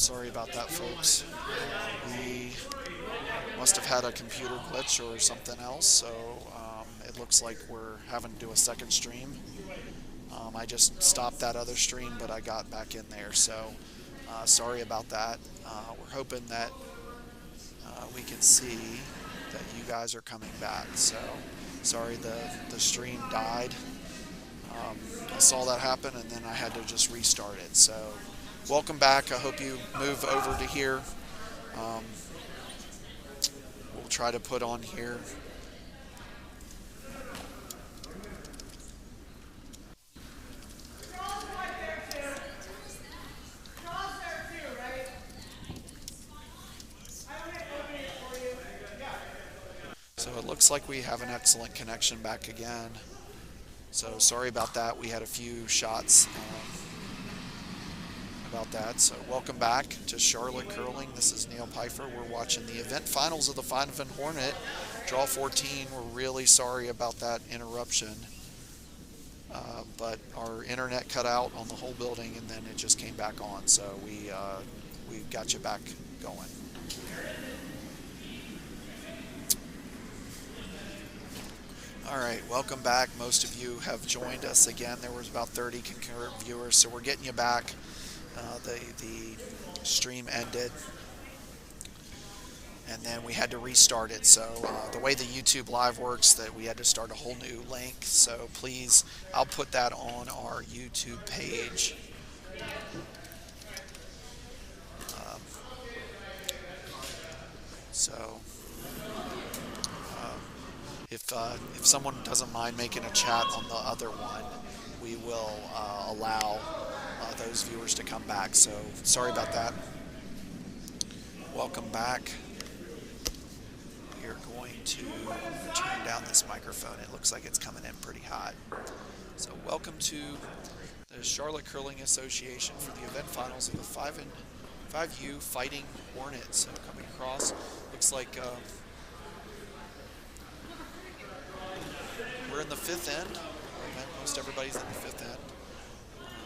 Sorry about that, folks. We must have had a computer glitch or something else, so it looks like we're having to do a second stream. I just stopped that other stream, but I got back in there, so sorry about that. We're hoping that we can see that you guys are coming back, so sorry the stream died. I saw that happen, and then I had to just restart it, so welcome back. I hope you move over to here. We'll try to put on here. So it looks like we have an excellent connection back again. So sorry about that. We had a few shots about that. So welcome back to Charlotte Curling. This is Neil Pfeiffer. We're watching the event finals of the 5 Hornet. Draw 14. We're really sorry about that interruption. But our internet cut out on the whole building, and then it just came back on. So we got you back going. All right, welcome back. Most of you have joined us again. There was about 30 concurrent viewers, so we're getting you back. The stream ended, and then we had to restart it. So the way the YouTube Live works, that we had to start a whole new link. So please, I'll put that on our YouTube page. So if someone doesn't mind making a chat on the other one, we will allow those viewers to come back. So sorry about that. Welcome back. We are going to turn down this microphone. It looks like it's coming in pretty hot. So welcome to the Charlotte Curling Association for the event finals of the 5U Fighting Hornets. So coming across, looks like we're in the fifth end. Most everybody's in the fifth end.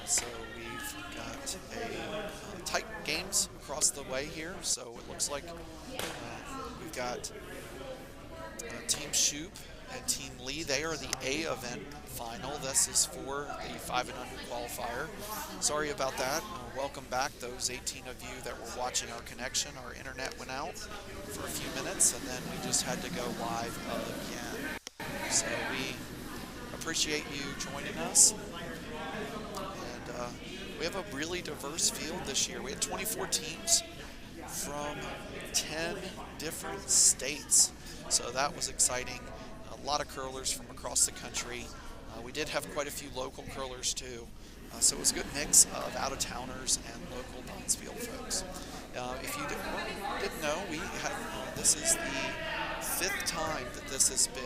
So we've got a tight games across the way here. So it looks like we've got Team Shoop and Team Lee. They are the A event final. This is for the 5 and under qualifier. Sorry about that. Welcome back, those 18 of you that were watching our connection. Our internet went out for a few minutes, and then we just had to go live again. So we appreciate you joining us. And we have a really diverse field this year. We had 24 teams from 10 different states. So that was exciting. A lot of curlers from across the country. We did have quite a few local curlers too. So it was a good mix of out-of-towners and local Mansfield folks. If you didn't know, this is the 5th time that this has been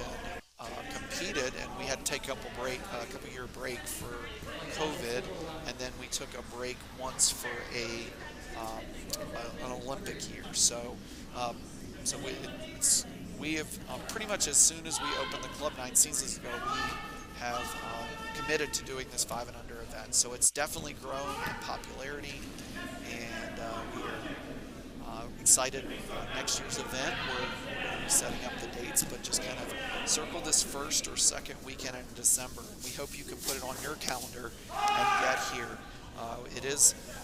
competed, and we had to take a couple year break for COVID, and then we took a break once for an Olympic year. So we have pretty much, as soon as we opened the club 9 seasons ago, we have committed to doing this 5 and under event. So it's definitely grown in popularity, and we are excited for next year's event. We're going to be setting up the dates, but just kind of circle this first or second weekend in December. We hope you can put it on your calendar and get here.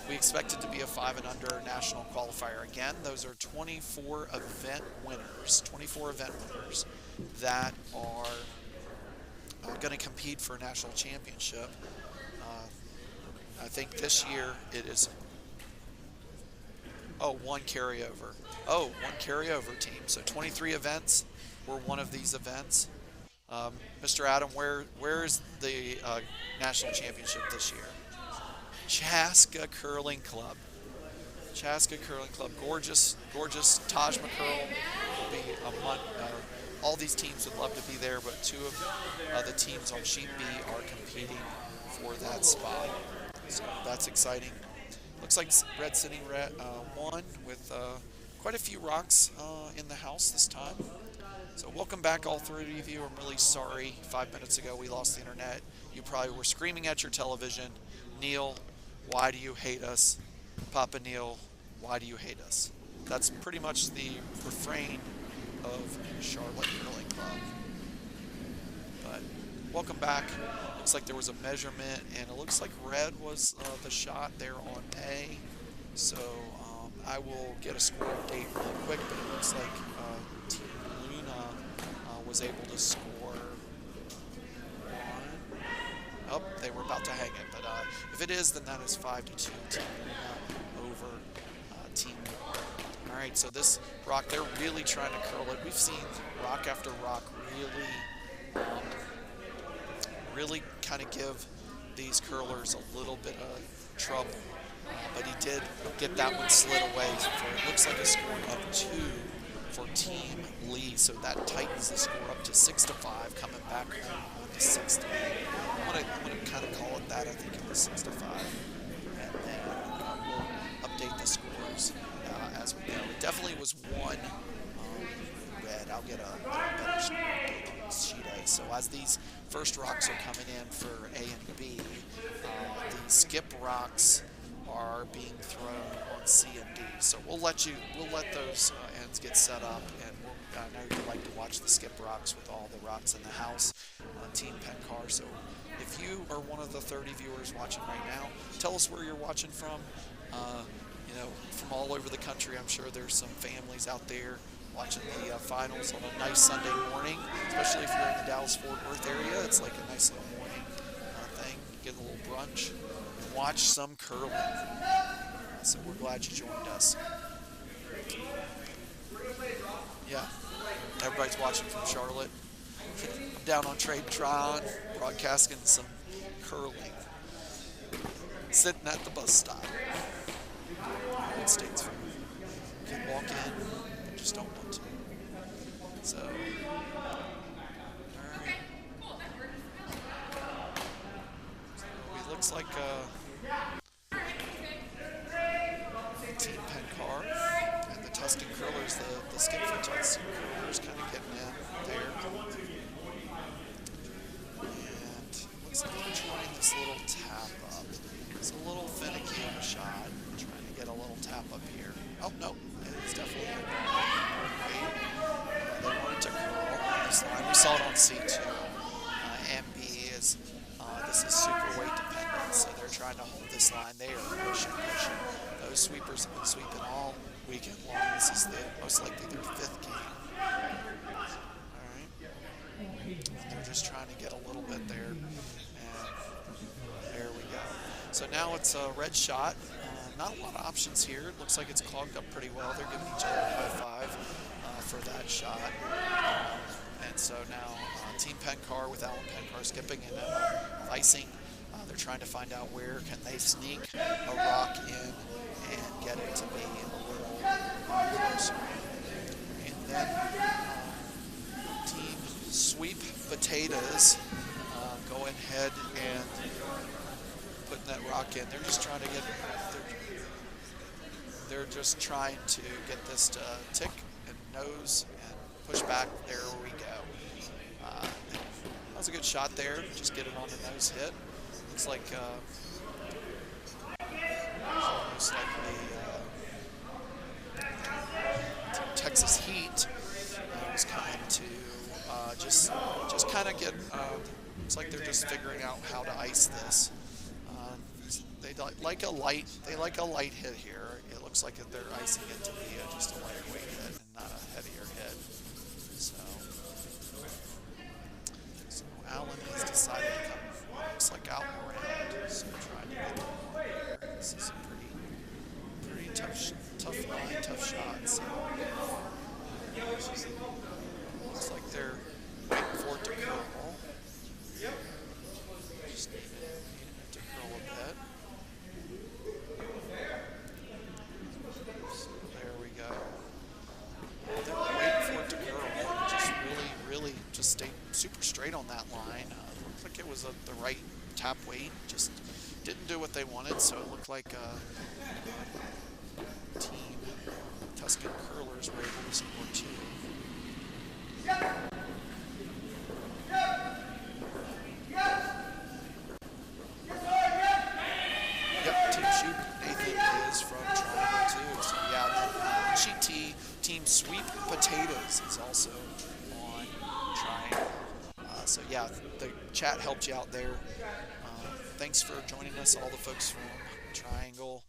We expect it to be a 5 and under national qualifier. Again, those are 24 event winners that are going to compete for a national championship. I think this year it is one carryover. One carryover team. So 23 events were one of these events. Mr. Adam, where is the national championship this year? Chaska Curling Club. Chaska Curling Club. Gorgeous Taj McCurl will be among. All these teams would love to be there, but 2 of the teams on Sheet B are competing for that spot. So that's exciting. Looks like Red City won with quite a few rocks in the house this time. So welcome back, all 3 of you. I'm really sorry. 5 minutes ago we lost the internet. You probably were screaming at your television, Neil, why do you hate us? Papa Neil, why do you hate us? That's pretty much the refrain of Charlotte Curling Club. But welcome back. Looks like there was a measurement, and it looks like red was the shot there on A. So I will get a score update really quick, but it looks like Team Luna was able to score one. Oh, they were about to hang it, but if it is, then that is 5-2 Team Luna over Team. All right, so this rock, they're really trying to curl it. We've seen rock after rock really kind of give these curlers a little bit of trouble. But he did get that one slid away for it looks like a score of 2 for Team Lee. So that tightens the score up to 6-5, coming back on to 6-8. I'm gonna kind of call it that. I think it was 6-5, and then we'll update the scores as we go. It definitely was one red. I'll get a better score update on sheet A. So as these first rocks are coming in for A and B, the skip rocks are being thrown on C and D. So we'll let those ends get set up, and I know you like to watch the skip rocks with all the rocks in the house on Team Pencar. So if you are one of the 30 viewers watching right now, tell us where you're watching from. You know, from all over the country. I'm sure there's some families out there watching the finals on a nice Sunday morning, especially if you're in the Dallas-Fort Worth area. It's like a nice little morning thing. Get a little brunch and watch some curling. So we're glad you joined us. Yeah, everybody's watching from Charlotte. I'm down on Tradetron, broadcasting some curling. Sitting at the bus stop. United States food. You can walk in, but just don't want to. So, alright. So it looks like Team Pencar and the Tuscan Curlers, the skip for Tuscan Curlers kind of getting in there. And looks like they're trying this little tap up. It's a little finicky of a shot. Trying to get a little tap up here. Oh, no. It's definitely a they wanted to curl on this line. We saw it on C2. And B is, this is super weight dependent, so they're trying to hold this line. They are pushing. Those sweepers have been sweeping all weekend long. This is most likely their 5th game. All right. They're just trying to get a little bit there. And there we go. So now it's a red shot. Not a lot of options here. It looks like it's clogged up pretty well. They're giving each other a high five for that shot. And so now Team Pencar with Alan Pencar skipping and icing. They're trying to find out where can they sneak a rock in and get it to be a little closer. And then Team Sweep Potatoes going ahead and putting that rock in. They're just trying to get this to tick and nose and push back. There we go. That was a good shot there. Just get it on the nose hit. Looks like the Texas Heat was coming to just kind of get. Looks like they're just figuring out how to ice this. They like a light hit here. It looks like they're icing it to be just a lighter weight hit and not a heavier hit. So Allen has decided to come. Looks like out and around. So trying to get there. This is a pretty tough line, tough shot. So looks like they're waiting for it to curl. Just needing it to curl a bit. So there we go. They're waiting for it to curl. Just really just stayed super straight on that line. Looked like it was the right tap weight. Just didn't do what they wanted. So it looked like Team Tuscan Curlers were able to score 2. Yep, Team Shoot Nathan is from Triangle 2. So sheet team Sweet Potatoes is also on Triangle. So yeah, the chat helped you out there. Thanks for joining us, all the folks from Triangle.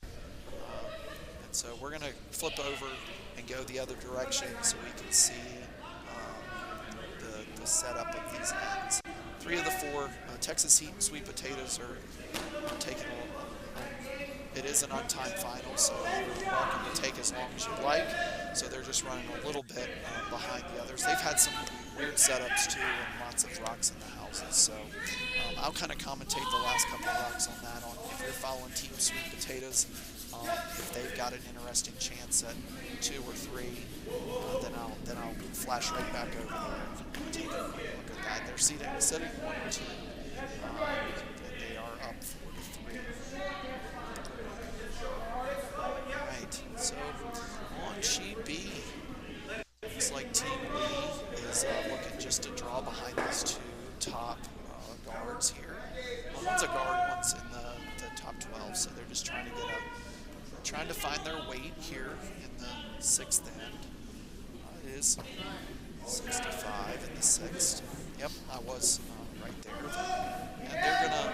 And so we're going to flip over and go the other direction so we can see the setup of these ends. 3 of the 4 Texas Heat and Sweet Potatoes are taking it is an untimed final, so you're welcome to take as long as you like. So they're just running a little bit behind the others. They've had some weird setups too, and lots of rocks in the houses. So I'll kind of commentate the last couple of rocks on that. On if you're following Team Sweet Potatoes, if they've got an interesting chance at 2 or 3, then I'll flash right back over there and take a look at that. They're sitting 1 or 2. And they are up 4 to 3. Right, so on sheet B, looks like Team Lee is looking just to draw behind these 2 top guards here. One's a guard, one's in the top 12, so they're just trying to find their weight here in the 6th end. It is 65 in the 6th. Yep, I was right there. And they're gonna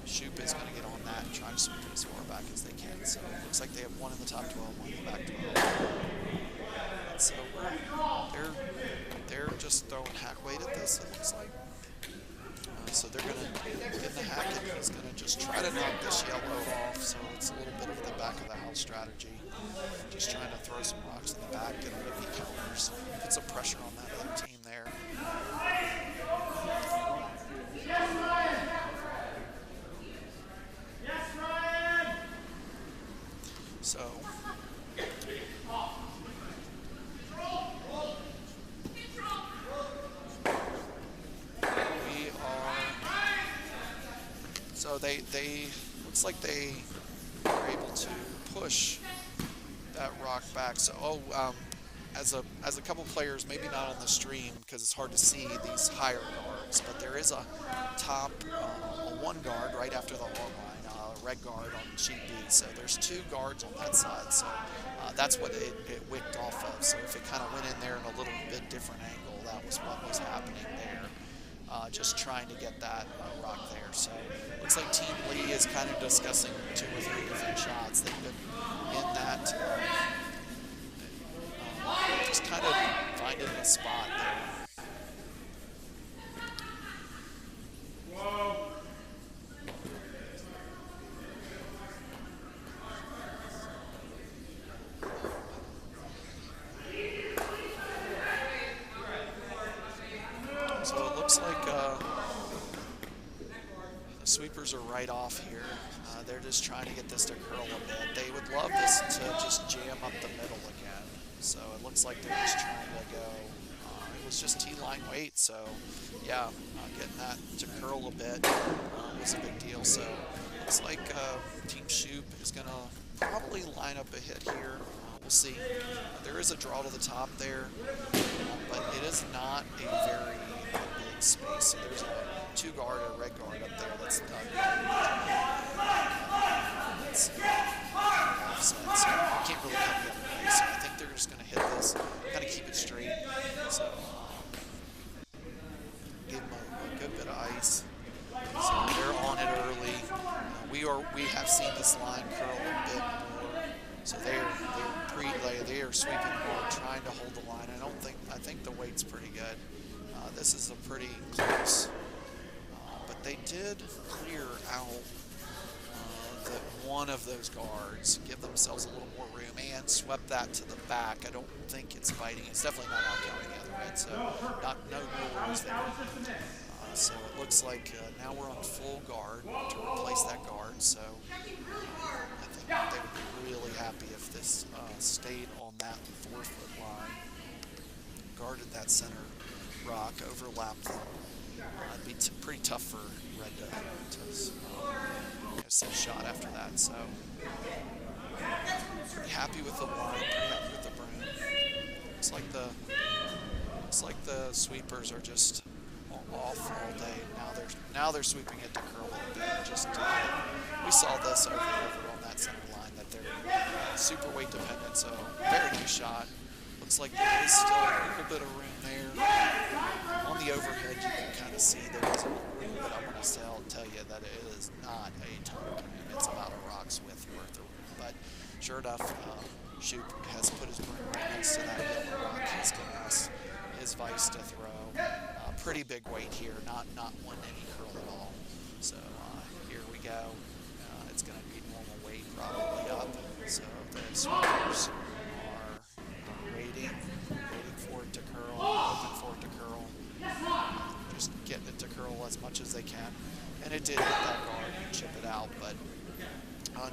Shoop is going to get on that and try to sweep it as far back as they can. So it looks like they have 1 in the top 12, 1 in the back 12. And so they're just throwing hack weight at this, it looks like. So they're going to get in the hack, and he's going to just try to knock this yellow off. So it's a little bit of the back of the house strategy. Just trying to throw some rocks in the back, get rid of the counters, put some pressure on that other team there. So we are. So they looks like they are able to push that rock back. So as a couple players, maybe not on the stream because it's hard to see these higher guards, but there is a top a 1 guard right after the hog line. Red guard on sheet B, so there's 2 guards on that side, so that's what it wicked off of. So if it kind of went in there in a little bit different angle, that was what was happening there, just trying to get that rock there. So looks like Team Lee is kind of discussing 2 or 3 different shots. They've been in that, just kind of finding a spot there. Whoa. So it looks like the sweepers are right off here. They're just trying to get this to curl a bit. They would love this to just jam up the middle again. So it looks like they're just trying to go. It was just T-line weight, so yeah, getting that to curl a bit was a big deal. So looks like Team Shoop is going to probably line up a hit here. We'll see. There is a draw to the top there, but it is not a very big space. So there's a 2 guard, a red guard up there that's offset. So you can't really come the other way. So I think they're just going to hit this, kind of keep it straight. So give them a good bit of ice. So they're on it early. We have seen this line curl a bit more. So they are sweeping hard, trying to hold the line. I think the weight's pretty good. This is a pretty close, but they did clear out one of those guards, give themselves a little more room, and swept that to the back. I don't think it's biting. It's definitely not outcounting the other end, so no rules there. So it looks like now we're on full guard to replace that guard. So I think they would be really happy if this stayed on that 4-foot line, guarded that center rock, overlapped them. It'd be pretty tough for Red to see a shot after that. So pretty happy with the line, pretty happy with the broom. Looks like the sweepers are just off all day. Now they're sweeping it to curl a bit. We saw this over and over on that center line. super weight dependent, so very nice shot. Looks like there is still a little bit of room there. On the overhead, you can kind of see there is a room, but I want to tell you that it is not a ton of room. It's about a rock's width worth of room. But sure enough, Shoop has put his broom right next to that yellow rock. He's giving us his vice to throw. Pretty big weight here, not one any curl at all. So here we go. It's going to be normal weight probably up. So the swimmers are waiting for it to curl, hoping for it to curl. Just getting it to curl as much as they can. And it did hit that guard and chip it out, but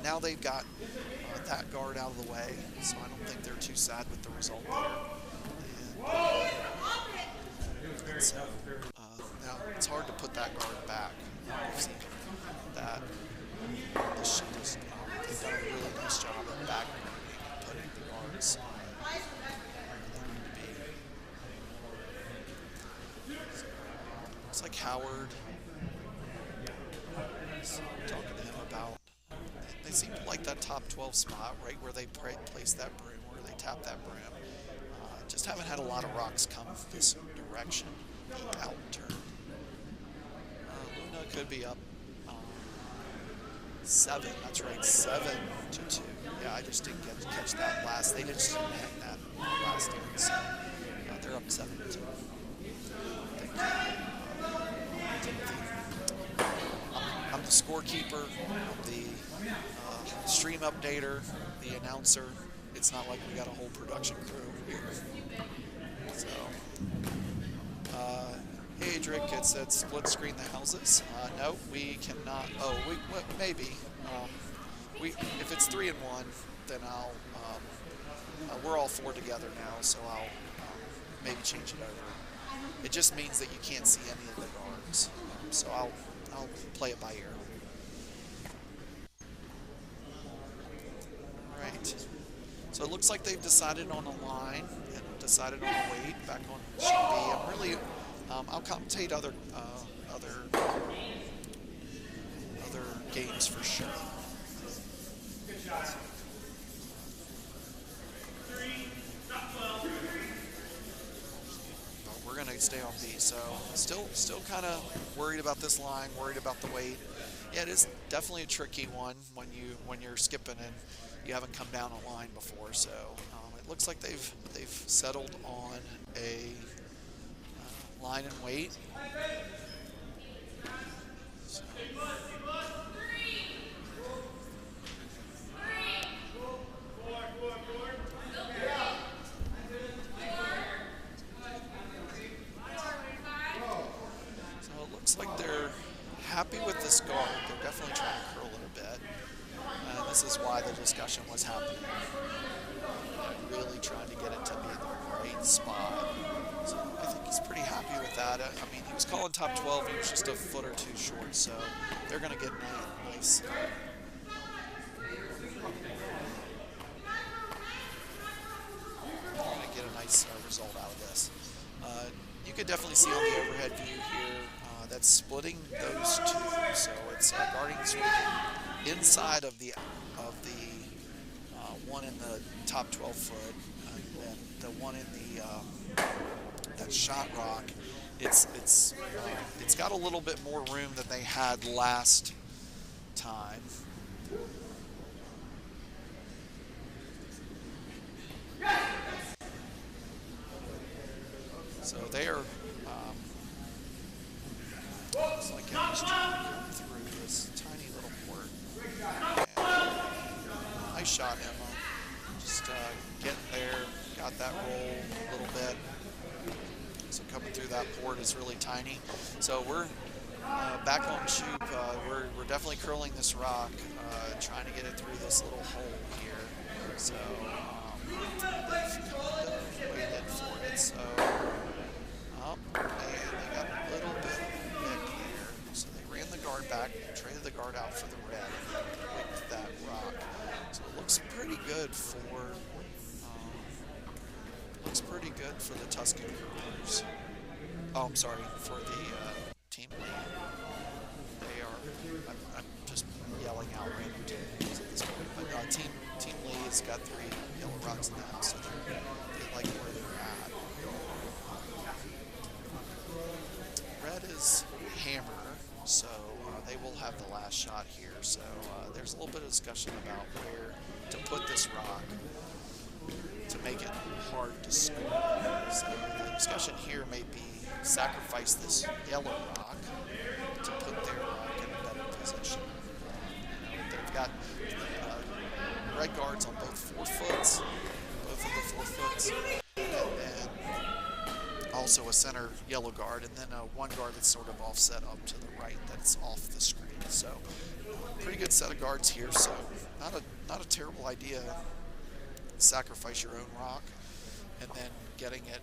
now they've got that guard out of the way, so I don't think they're too sad with the result there. And so now it's hard to put that guard back. We've seen that this sheet is, they've done a really nice job of back and putting the guards where they need to be. So, looks like Howard is talking to him about, they seem to like that top 12 spot, right where they place that broom, where they tap that broom. Just haven't had a lot of rocks come this direction, the out turn. Luna could be up 7, that's right, 7-2. Yeah, I just didn't catch that last. They just didn't hang that last inning, so they're up 7-2. I'm the scorekeeper, I'm the stream updater, the announcer. It's not like we got a whole production crew here. So, hey Drick, it said split screen the houses. No, we cannot. Oh, maybe. If it's 3 and 1, then I'll. We're all 4 together now, so I'll maybe change it over. It just means that you can't see any of the guards, so I'll play it by ear. All right. So it looks like they've decided on a line and decided on a weight back on should be. I'm really. I'll commentate other games for sure. But we're gonna stay on B. So still kind of worried about this line, worried about the weight. Yeah, it is definitely a tricky one when you're skipping and you haven't come down a line before. So it looks like they've settled on a line and weight. So it looks like they're happy with this guard. They're definitely trying to curl it a bit. And this is why the discussion was happening. Really trying to get it to be in the right spot. So I think he's pretty happy with that. I mean, he was calling top 12. He was just a foot or two short. So they're going to get nice. They're going to get a nice result out of this. You could definitely see on the overhead view here that's splitting those two. So it's guarding sort of inside of the one in the top 12 foot, and then the one in the that shot rock. It's got a little bit more room than they had last time. So they are. Looks like Emma's trying to come through this tiny little port. And nice shot, Emma. Just getting there, got that roll a little bit. So coming through that port is really tiny. So we're back on Shoop. We're definitely curling this rock, trying to get it through this little hole here. So they've waited for it. So and they got a little bit of nick here. So they ran the guard back, traded the guard out for the red, and picked that rock. So it looks pretty good for the Tuscan Cougars. Oh, I'm sorry, for the team lead. They are. I'm just yelling out random teams at this point, but team lead has got 3 yellow rocks in the house, so they like where they're at. Red is hammer, so they will have the last shot here. So there's a little bit of discussion about where to put this rock to make it hard to score. So the discussion here may be sacrifice this yellow rock to put their rock in a better position. They've got red guards on both 4-foots, both of the 4-foots, and then also a center yellow guard, and then one guard that's sort of offset up to the right that's off the screen. So pretty good set of guards here. So not a terrible idea. Sacrifice your own rock, and then getting it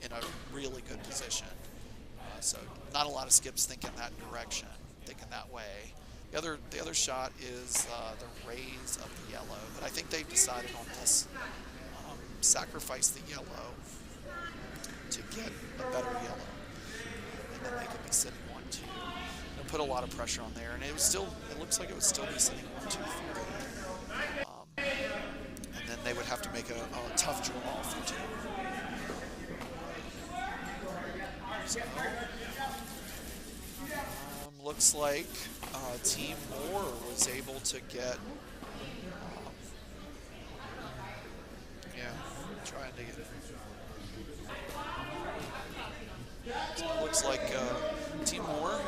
in a really good position. So not a lot of skips thinking that direction, thinking that way. The other shot is the raise of the yellow, but I think they've decided on this. Sacrifice the yellow to get a better yellow, and then they could be sitting 1-2. It'll put a lot of pressure on there, and it looks like it would still be sitting 1-2-3. And then they would have to make a tough draw for 2. So, looks like Team Moore was able to get, trying to get. So it looks like Team Moore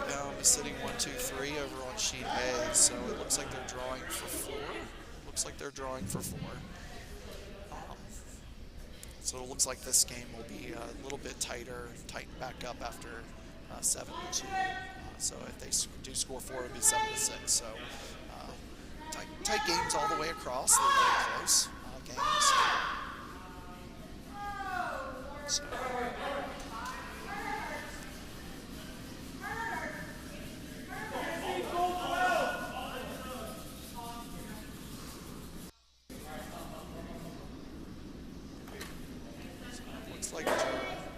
is sitting 1-2-3 over on sheet A. So it looks like they're drawing for 4. So it looks like this game will be a little bit tighter, tighten back up after 7-2. So if they do score 4, it'll be 7-6. So tight games all the way across. They're very close games. So. Looks like got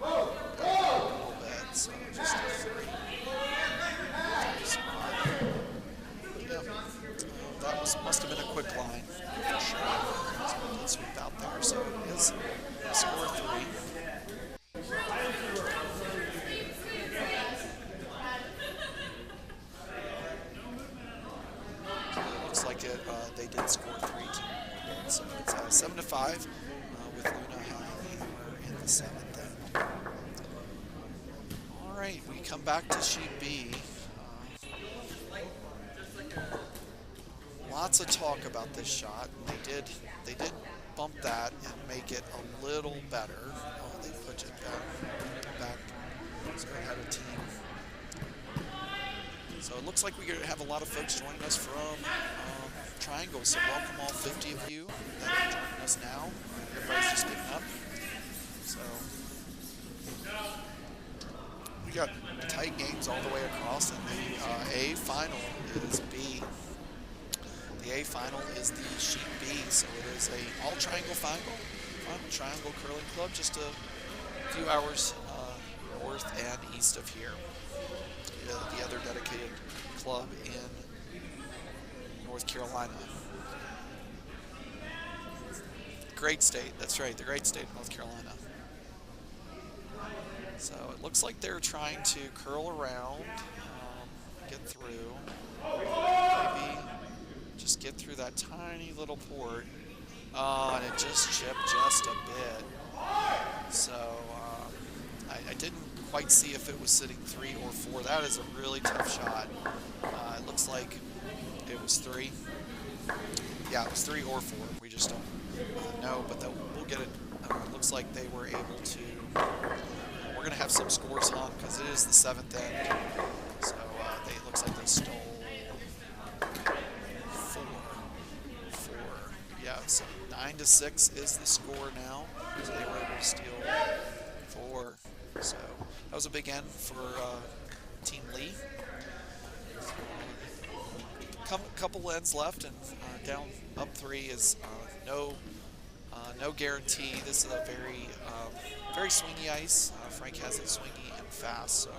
a little bit, so just a 3. That must have been a quick line for sure. So we did sweep out there, so it is score 3. Looks like they did score 3 too. So it's 7-5 with Luna having the hammer in the 7th end. All right, we come back to sheet B. Lots of talk about this shot, and they did bump that and make it a little better. They put it back. So we had a team. So it looks like we're going to have a lot of folks joining us from Triangle. So welcome all 50 of you that are joining us now. Everybody's just getting up. So we got tight games all the way across, and the A final is B. The A final is the sheet B, so it is a all triangle final. Triangle Curling Club, just a few hours north and east of here. The other dedicated club in North Carolina. Great state, that's right, the great state of North Carolina. So it looks like they're trying to curl around, get through, maybe just get through that tiny little port. And it just chipped just a bit. So I didn't quite see if it was sitting 3 or 4. That is a really tough shot. It looks like it was 3. Yeah, it was 3 or 4. We just don't know, but we'll get it. It looks like they were able to. We're going to have some scores hung because it is the 7th end. So it looks like they stole 4. Yeah, so 9-6 is the score now. So they were able to steal 4. So that was a big end for Team Lee. Couple ends left, and down up 3 is no guarantee. This is a very swingy ice. Frank has it swingy and fast, so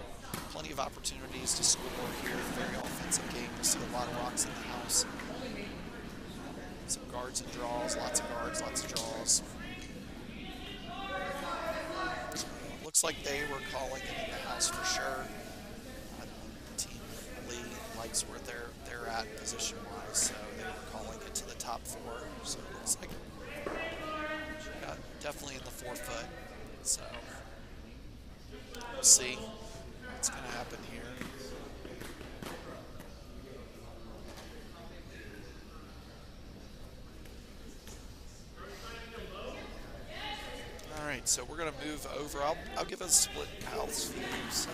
plenty of opportunities to score here. Very offensive game. You see a lot of rocks in the house. Some guard guards and draws, lots of guards, lots of draws. So looks like they were calling it in the house for sure. Team Lee likes where they're at position-wise, so they were calling it to the top 4. So it looks like definitely in the 4 foot. So we'll see what's going to happen here. All right, so we're going to move over. I'll give a split house view, so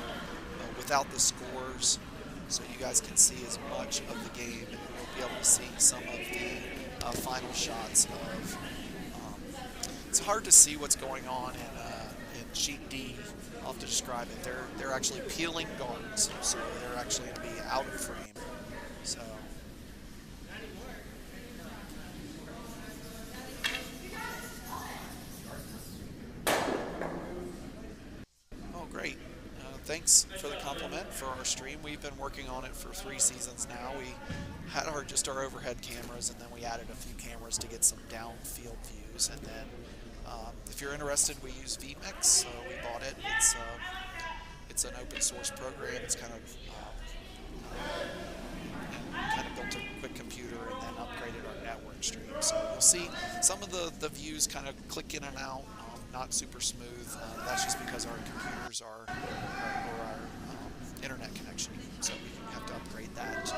without the scores, so you guys can see as much of the game, and you'll be able to see some of the final shots of. It's hard to see what's going on in sheet D. I'll have to describe it. They're actually peeling guards, so they're actually going to be out of frame. So. Great. Thanks for the compliment for our stream. We've been working on it for 3 seasons now. We had just our overhead cameras, and then we added a few cameras to get some downfield views. And then, if you're interested, we use vMix. So we bought it. It's an open source program. It's kind of built a quick computer and then upgraded our network stream. So you'll see some of the views kind of click in and out. Not super smooth. That's just because our computers or our internet connection. So we have to upgrade that to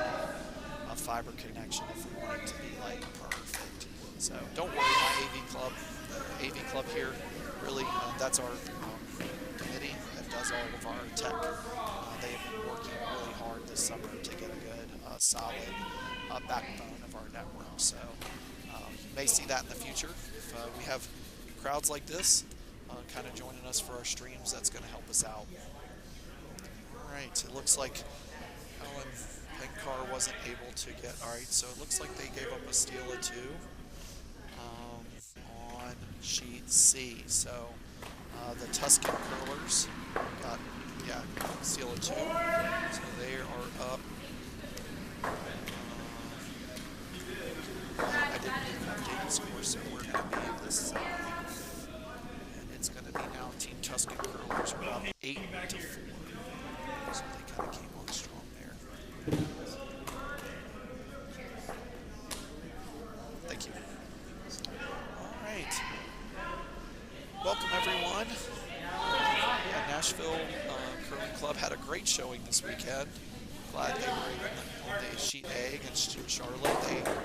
a fiber connection if we want it to be like perfect. So don't worry, my AV club here, really, that's our committee that does all of our tech. They have been working really hard this summer to get a good, solid backbone of our network. So you may see that in the future. If we have crowds like this kind of joining us for our streams, that's going to help us out. All right, it looks like Alan Penkar wasn't able to get. All right, so it looks like they gave up a steal of 2 on sheet C. So the Tuscan Curlers got steal of 2. So they are up. I didn't get an updated score, so we're going to be this. It's going to be now Team Tuscan Curlers are up 8-4. So they kind of came on strong there. Thank you. All right. Welcome, everyone. Nashville Curling Club had a great showing this weekend. Glad they were on the sheet A against Charlotte. They were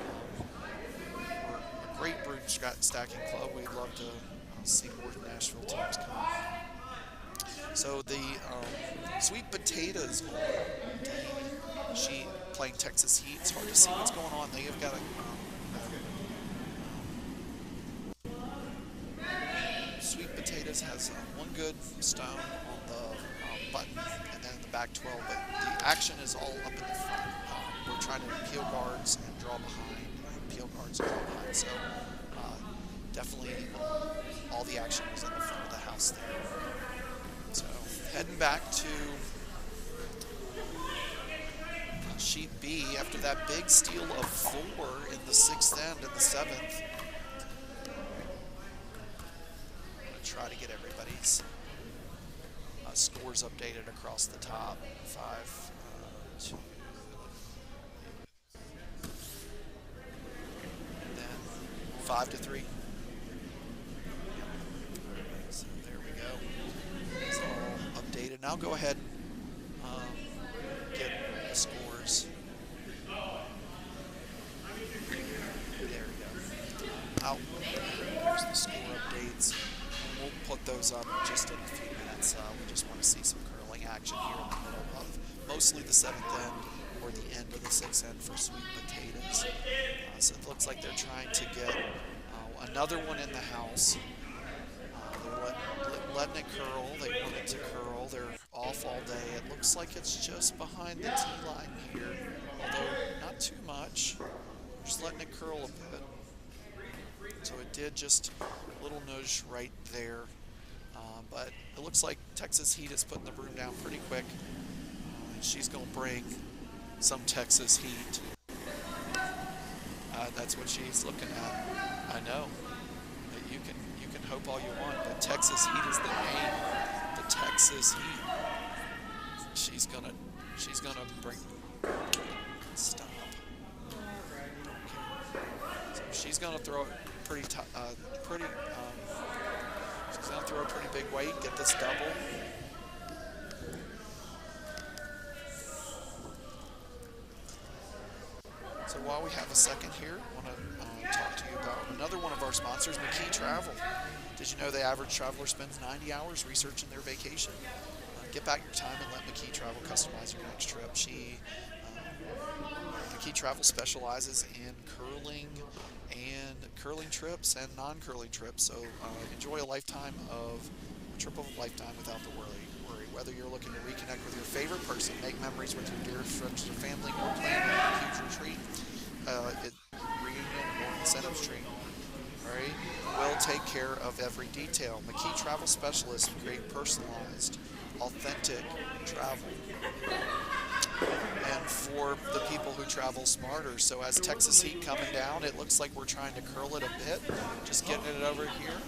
a great brood stacking club. We'd love to see more Nashville teams come. So the Sweet Potatoes on the sheet playing Texas Heat. It's hard to see what's going on. They have got a Sweet Potatoes has one good stone on the button and then in the back 12, but the action is all up in the front. We're trying to peel guards and draw behind, peel guards and draw behind. So definitely all the action was in the front of the house there. So heading back to sheet B after that big steal of 4 in the 6th end and the 7th. I'm going to try to get everybody's scores updated across the top. 5, 2, and then 5-3. So there we go. It's all updated. Now go ahead and get the scores. There we go. Out. Here's the score updates. We'll put those up just in a few minutes. We just want to see some curling action here in the middle of mostly the 7th end or the end of the 6th end for Sweet Potatoes. So it looks like they're trying to get another one in the house. They're letting it curl. They want it to curl. They're off all day. It looks like it's just behind the tee line here, although not too much. Just letting it curl a bit. So it did just a little nudge right there. But it looks like Texas Heat is putting the broom down pretty quick. And she's going to bring some Texas Heat. That's what she's looking at. I know. You can hope all you want, but Texas Heat is the name. The Texas Heat. She's gonna bring. Stop. So she's gonna throw it pretty. She's gonna throw a pretty big weight. Get this double. So while we have a second here, I want to talk to you about another one of our sponsors, McKee Travel. Did you know the average traveler spends 90 hours researching their vacation? Get back your time and let McKee Travel customize your next trip. McKee Travel specializes in curling trips and non-curling trips. So enjoy a trip of a lifetime without the worry. Whether you're looking to reconnect with your favorite person, make memories with your dearest friends or family, or plan a huge retreat, reunion, or incentives tree, right? We'll take care of every detail. McKee Travel Specialists create personalized, authentic travel. And for the people who travel smarter, so as Texas Heat coming down, it looks like we're trying to curl it a bit. Just getting it over here.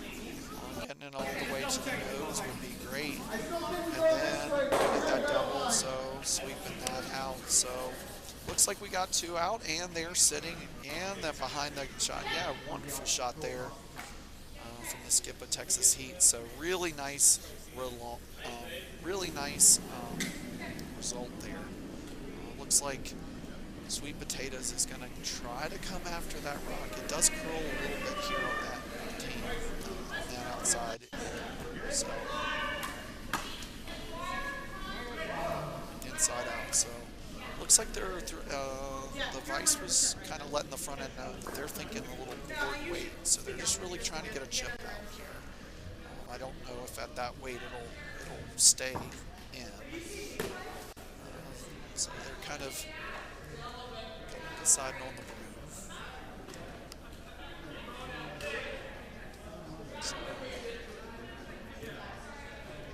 Getting it all the way to the nose would be great. And then get that double, so sweeping that out. So looks like we got two out, and they're sitting, and then behind the shot. Yeah, wonderful shot there from the skip of Texas Heat. So really nice result there. Looks like Sweet Potatoes is going to try to come after that rock. It does curl a little bit here on that team, on that outside. So inside out. So looks like they're the Vice was kind of letting the front end know that they're thinking a little board weight. So they're just really trying to get a chip out here. I don't know if at that weight it'll stay in. So they're kind of deciding on the balloon.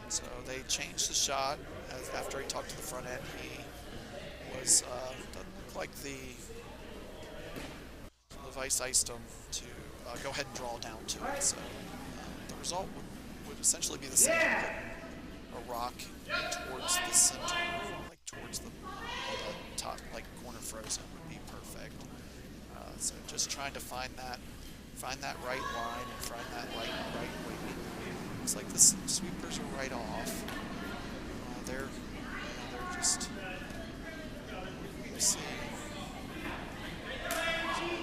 So they changed the shot after he talked to the front end. He was doesn't look like the Vice iced him to go ahead and draw down to it. So the result would essentially be the same. A rock towards the center, like towards the top, like corner frozen would be perfect. So just trying to find that right line and find that right weight. Looks like the sweepers are right off. They're just, you see,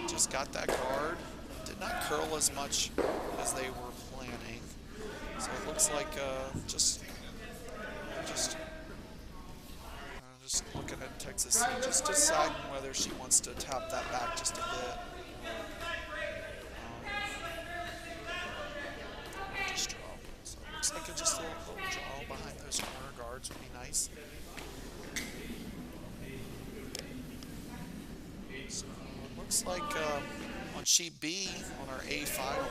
just got that guard. Did not curl as much as they were planning. So it looks like just looking at Texas, just deciding whether she wants to tap that back just a bit. Just draw. So it looks like just a little draw behind those corner guards would be nice. So it looks like on sheet B on our A final,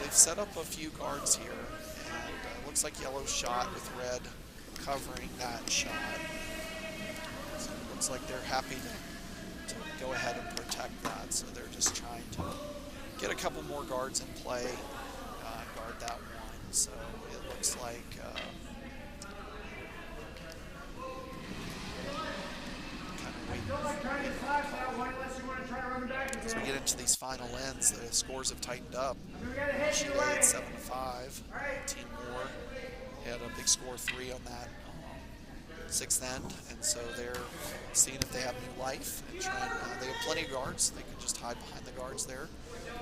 they've set up a few guards here, and it looks like yellow shot with red covering that shot. So it looks like they're happy to go ahead and protect that. So they're just trying to get a couple more guards in play, guard that one. So it looks like as we get into these final ends, the scores have tightened up. Sheet A at 7-5. Team Moore had a big score 3 on that sixth end, and so they're seeing if they have new life and trying. They have plenty of guards. They can just hide behind the guards there.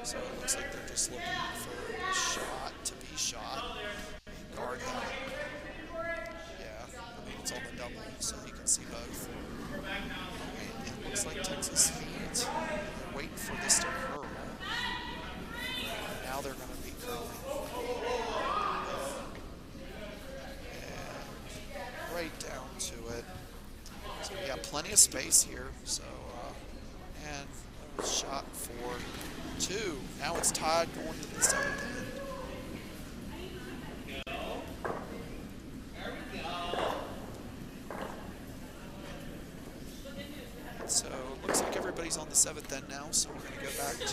So it looks like they're just looking for a shot to be shot. Guard that. Yeah, I mean it's on the double, so you can see both. And it looks like Texas Heat. They're waiting for this to curl. Now they're going to be curling. Right down to it. So we got plenty of space here. So and a shot for 2. Now it's tied going to the 7th end. So it looks like everybody's on the 7th end now. So So we're going to go back to our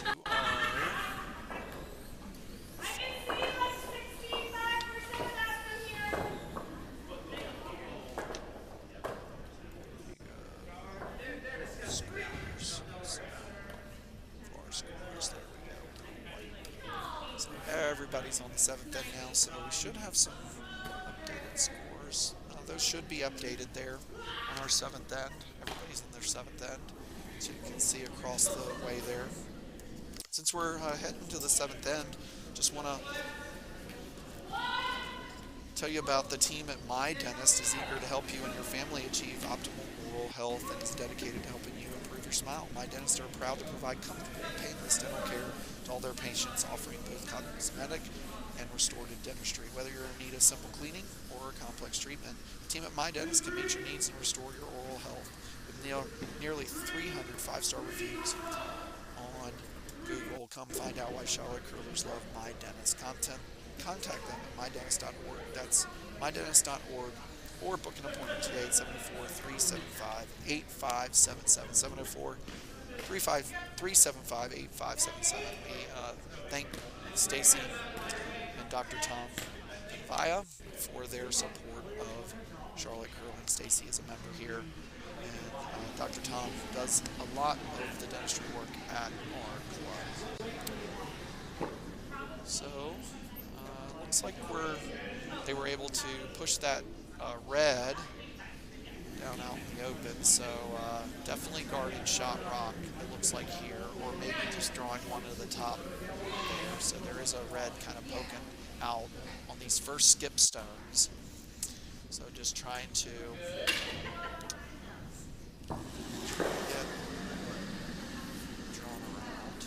scores. So, floor scores. There we go. So everybody's on the 7th end now, so we should have some updated scores. Those should be updated there on our 7th end. Everybody's in their 7th end, so you can see across the way there. Since we're heading to the 7th end, just want to tell you about the team at My Dentist is eager to help you and your family achieve optimal oral health and is dedicated to helping you improve your smile. My Dentists are proud to provide comfortable, painless dental care to all their patients, offering both cosmetic and restorative dentistry. Whether you're in need of simple cleaning or a complex treatment, the team at My Dentist can meet your needs and restore your oral health. With nearly 300 5-star reviews on Google, come find out why Charlotte Curlers love My Dentist. Contact them at mydentist.org. That's mydentist.org, or book an appointment today at 704-375-8577, 704-375-8577. We thank Stacy and Dr. Tom Vaya for their support of Charlotte Curling. Stacy is a member here, and Dr. Tom does a lot of the dentistry work at our club. So, looks like they were able to push that red down out in the open, so definitely guarding shot rock, it looks like here, or maybe just drawing one to the top there. So there is a red kind of poking out on these first skip stones. So just trying to get drawn around.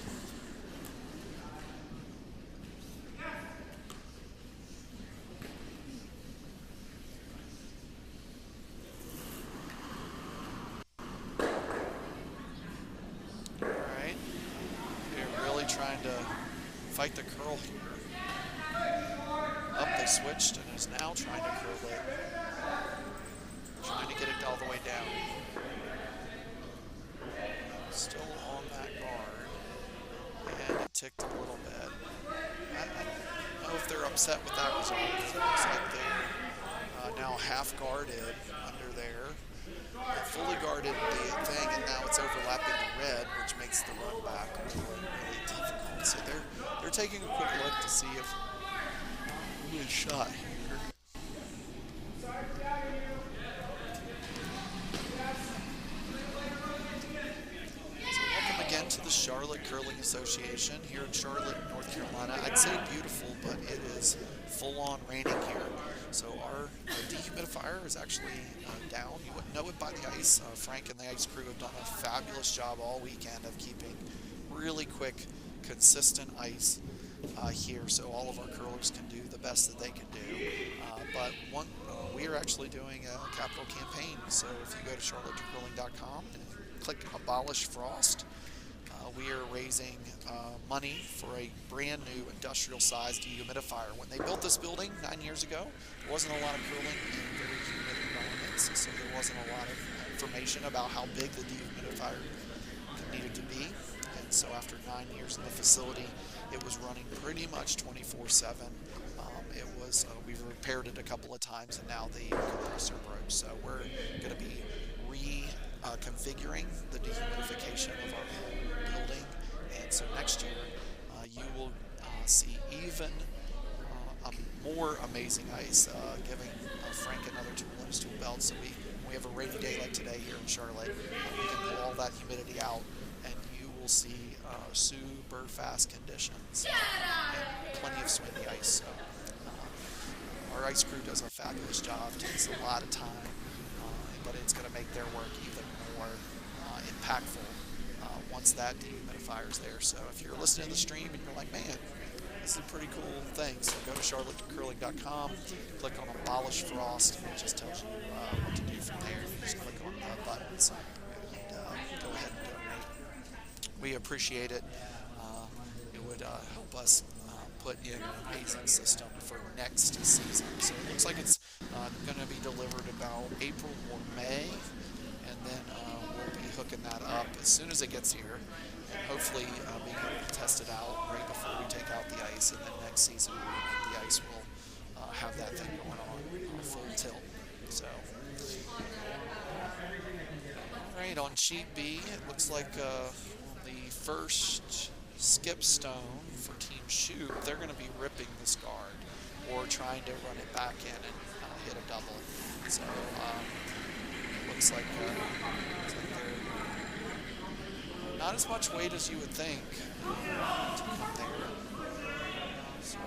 Alright, they're really trying to fight the curl here. Up, they switched and is now trying to curl it. Trying to get it all the way down. Still on that guard. And it ticked a little bit. I don't know if they're upset with that result, because it looks like they're now half guarded under there. Fully guarded the thing, and now it's overlapping the red, which makes the run back really difficult. So they're taking a quick look to see if we get a shot here. So welcome again to the Charlotte Curling Association here in Charlotte, North Carolina. I'd say beautiful, but it is full-on raining here. So our dehumidifier is actually down. You wouldn't know it by the ice. Frank and the ice crew have done a fabulous job all weekend of keeping really quick, consistent ice here, so all of our curlers can do the best that they can do. But we are actually doing a capital campaign. So if you go to charlottecurling.com and click Abolish Frost, we are raising money for a brand new industrial-sized dehumidifier. When they built this building 9 years ago, there wasn't a lot of curling in very humid environments, so there wasn't a lot of information about how big the dehumidifier needed to be. And so after 9 years in the facility, it was running pretty much 24/7. We repaired it a couple of times, and now the compressor broke. So we're going to be reconfiguring the dehumidification of our whole building. And so next year, you will see even more amazing ice, giving Frank another tool in his tool belt. So when we have a rainy day like today here in Charlotte, we can pull all that humidity out, and you will see super fast conditions and plenty of swingy ice. So our ice crew does a fabulous job. It takes a lot of time, but it's going to make their work even more impactful once that dehumidifier is there. So if you're listening to the stream and you're like, man, this is a pretty cool thing, so go to charlottecurling.com, click on Abolish Frost, and it just tells you what to do from there. You just click on the buttons and go ahead and donate. We appreciate it. It would help us put in an amazing system for next season. So it looks like it's going to be delivered about April or May, and then we'll be hooking that up as soon as it gets here. and hopefully being able to test it out right before we take out the ice, and then next season when we make the ice, we'll have that thing going on full tilt. So, all right, on sheet B, it looks like the first skip stone for Team Shoot, they're going to be ripping this guard or trying to run it back in and hit a double. So it looks like they're not as much weight as you would think to come there. So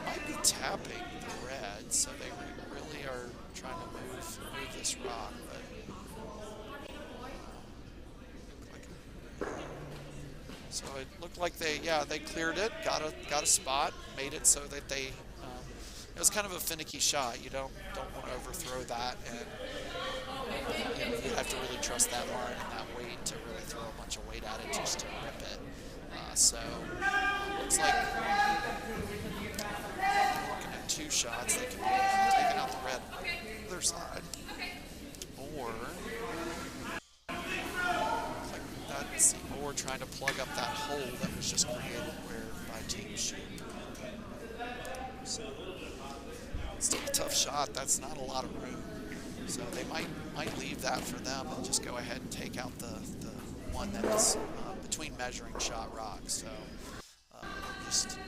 might be tapping the red, so they really are trying to move this rock, but so it looked like they cleared it, got a spot, made it so that they it was kind of a finicky shot. You don't want to overthrow that, and you have to really trust that line and that weight to really throw a bunch of weight at it just to rip it. So looks like looking at two shots, they could be taking out the red on the other side, or or trying to plug up that hole that was just created by Team Shoot. So still a tough shot. That's not a lot of room. So they might leave that for them and just go ahead and take out the one that's between measuring shot rocks. So just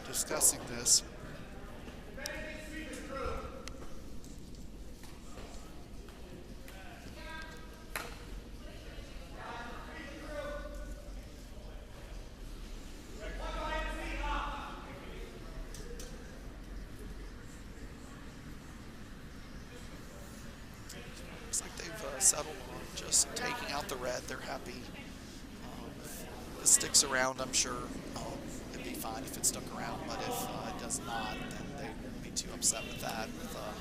discussing this. Looks like they've settled on just taking out the red. They're happy. If it sticks around, I'm sure it'd be fine if it stuck around, but if it does not, then they won't be too upset with that. With a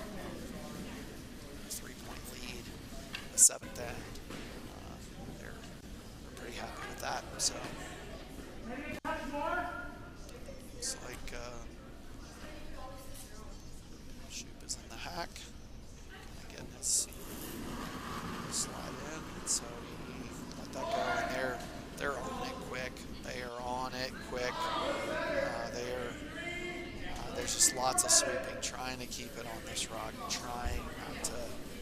3-point lead in the 7th end, they're pretty happy with that. So looks like Shoop is in the hack. Again, his slide in, so he let that go, and they're on it quick. They are on it quick. There's just lots of sweeping, trying to keep it on this rock, trying not to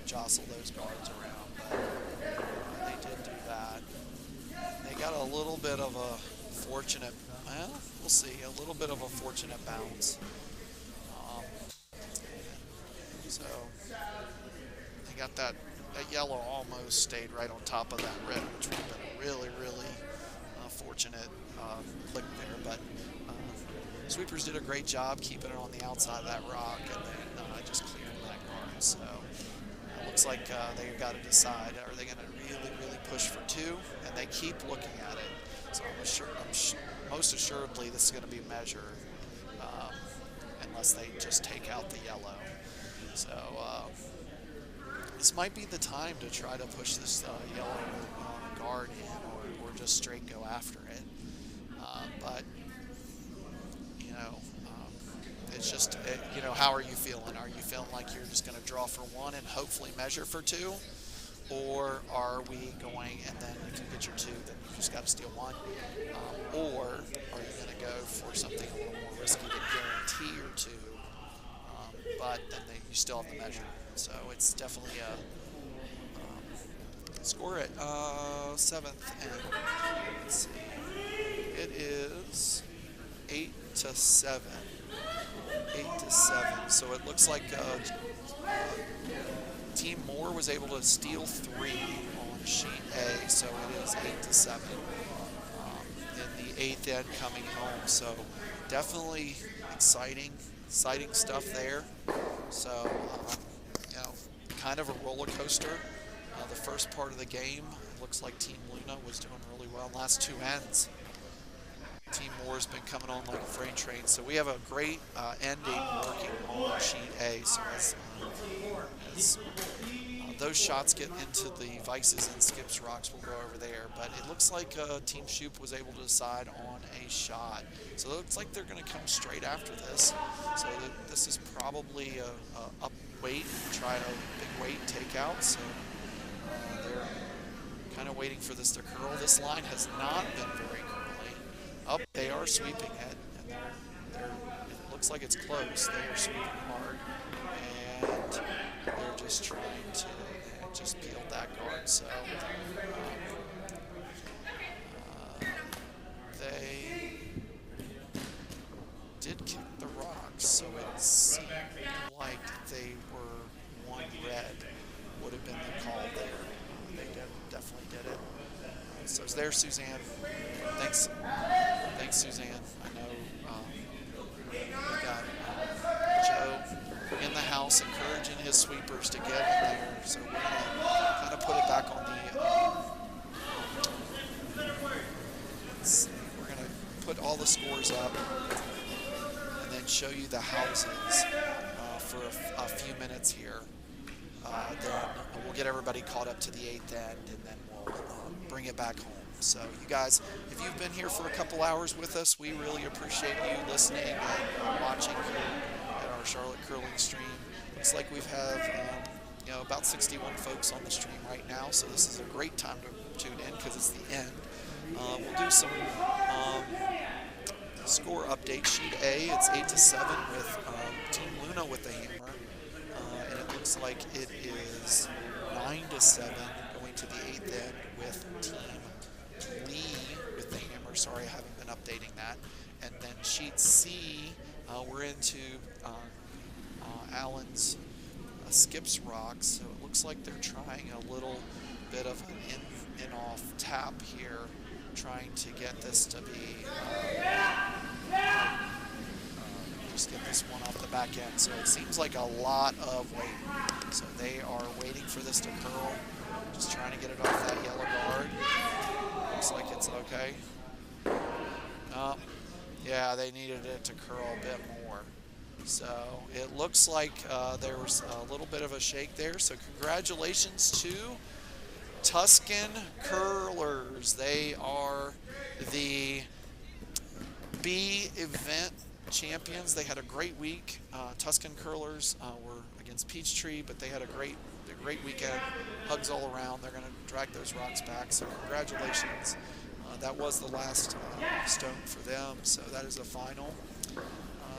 jostle those guards around, but they did do that. They got a little bit of a fortunate, well, we'll see, a little bit of a fortunate bounce. So they got that yellow almost stayed right on top of that red, which would have been a really, really fortunate click there. But sweepers did a great job keeping it on the outside of that rock and then just clearing that guard. So it looks like they've got to decide, are they going to really, really push for 2? And they keep looking at it. So most assuredly this is going to be measured unless they just take out the yellow. So this might be the time to try to push this yellow guard in, or just straight go after it. But it's just how are you feeling? Are you feeling like you're just going to draw for 1 and hopefully measure for 2, or are we going and then if you get your 2, then you just got to steal 1, or are you going to go for something a little more risky to guarantee your 2? But then you still have to measure. So it's definitely a score at 7th, and let's see, it is 8-7. 8-7. So it looks like Team Moore was able to steal 3 on sheet A, so it is 8-7 in the 8th end coming home. So definitely exciting stuff there. So kind of a roller coaster. The first part of the game, it looks like Team Luna was doing really well. Last 2 ends, Team Moore's been coming on like a freight train. So we have a great ending working on sheet A. So as those shots get into the vices and skips rocks, we'll go over there. But it looks like Team Shoop was able to decide on a shot. So it looks like they're going to come straight after this. So this is probably a weight, try a big weight takeout. So they're kind of waiting for this to curl. This line has not been very curly. Up, they are sweeping it, and it looks like it's close. They are sweeping hard, and they're just trying to just peel that guard. So they did kick the rocks, so it seemed like they were one red would have been the call there. They definitely did it. So there's Suzanne. Thanks, Suzanne. I know we've got Joe in the house encouraging his sweepers to get in there. So we're gonna kind of put it back on the. We're gonna put all the scores up and then show you the houses for a few minutes here. Then we'll get everybody caught up to the 8th end, and then we'll bring it back home. So you guys, if you've been here for a couple hours with us, we really appreciate you listening and watching here at our Charlotte Curling stream. Looks like we've about 61 folks on the stream right now, so this is a great time to tune in because it's the end. We'll do some score update. Sheet A, it's 8-7 with Team Luna with the hammer, and it looks like it is 9-7 going to the 8th end with Team Lee with the hammer. Sorry, I haven't been updating that. And then sheet C, we're into Allen's skips rocks, so it looks like they're trying a little bit of an in-off tap here, trying to get this to be just get this one off the back end. So it seems like a lot of waiting. So they are waiting for this to curl, just trying to get it off that yellow guard. Looks like it's okay. Yeah, they needed it to curl a bit more. So it looks like there was a little bit of a shake there. So congratulations to Tuscan Curlers. They are the B event champions. They had a great week. Tuscan Curlers were against Peachtree, but they had a great weekend. Hugs all around. They're going to drag those rocks back. So congratulations. That was the last stone for them. So that is a final.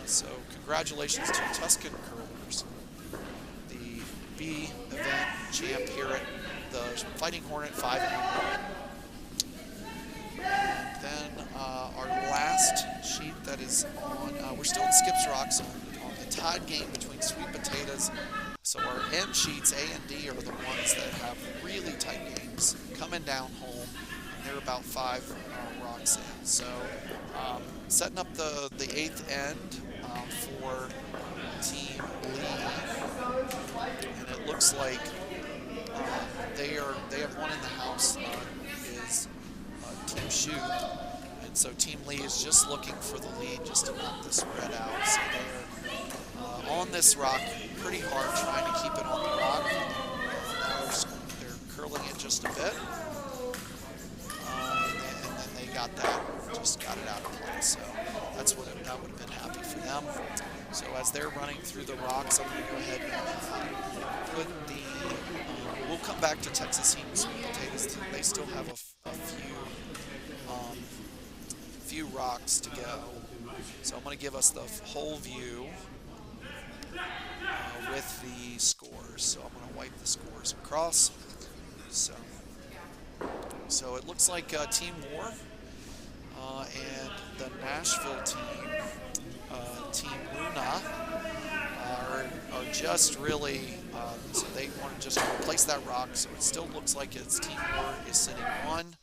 So congratulations to Tuscan Curlers, the B event champ here at the Fighting Hornet 5-1. And then our last sheet that is on, we're still in Skips Rocks on the tied game between Sweet Potatoes. So our end sheets, A and D, are the ones that have really tight games coming down home. And they're about 5 rocks in. So setting up the 8th end for Team Lee. And it looks like they have one in the house is Team Shoot. And so Team Lee is just looking for the lead just to knock the spread out. So they're on this rock pretty hard, trying to keep it on the rock. Now they're curling it just a bit. And then they got it out of play. So that would have been happy for them. So as they're running through the rocks, I'm going to go ahead and put the, we'll come back to Texas Heat and Sweet Potatoes. They still have a few rocks to go. So I'm going to give us the whole view with the scores. So I'm going to wipe the scores across. So it looks like Team Moore and the Nashville team, Team Luna, are just really, so they want to just replace that rock. So it still looks like it's Team Moore is sitting 1. And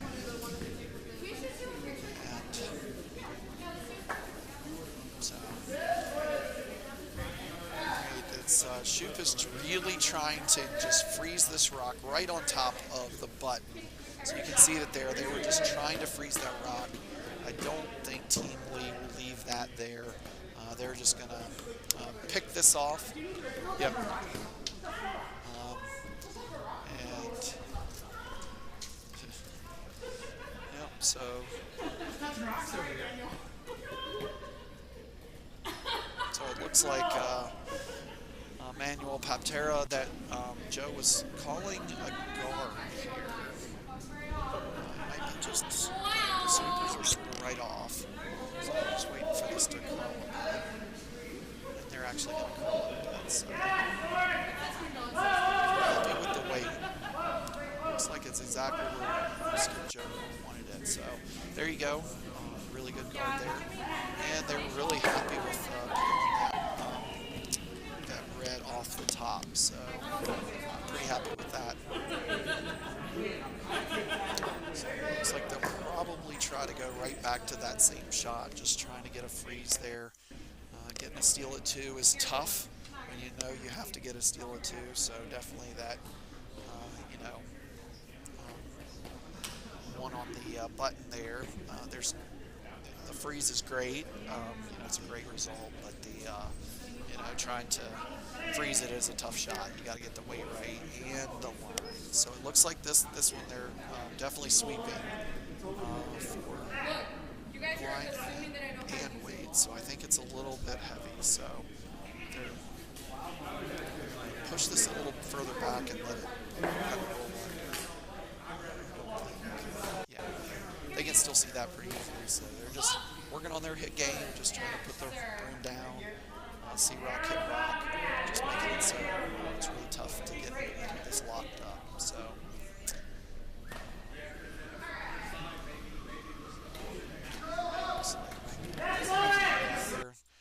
so it's Shoop is really trying to just freeze this rock right on top of the button. So you can see that they were just trying to freeze that rock. I don't think Team Lee will leave that there. They're just going to pick this off. Yep. So it looks like Manuel Paptera that Joe was calling a guard here. might be just the sweepers are sort of right off. So I'm just waiting for this to curl a bit. And they're actually going to curl a bit. So happy with the weight. Looks like it's exactly where Skip Joe wanted it. So there you go. Really good guard there. And they were really happy with peeling that red off the top. So pretty happy with that. So it looks like they'll probably try to go right back to that same shot, just trying to get a freeze there. Getting a steal at 2 is tough when you know you have to get a steal at 2, so definitely that, one on the button there. The freeze is great. It's a great result, but trying to freeze it is a tough shot. You got to get the weight right and the line. So it looks like this one they're definitely sweeping for line and weight. So I think it's a little bit heavy. So they're push this a little further back and let it roll under. Yeah, they can still see that pretty easily. So they're just working on their hit game, just trying to put the broom down. See rock, hit rock, just making it so it's really tough to get this locked up. So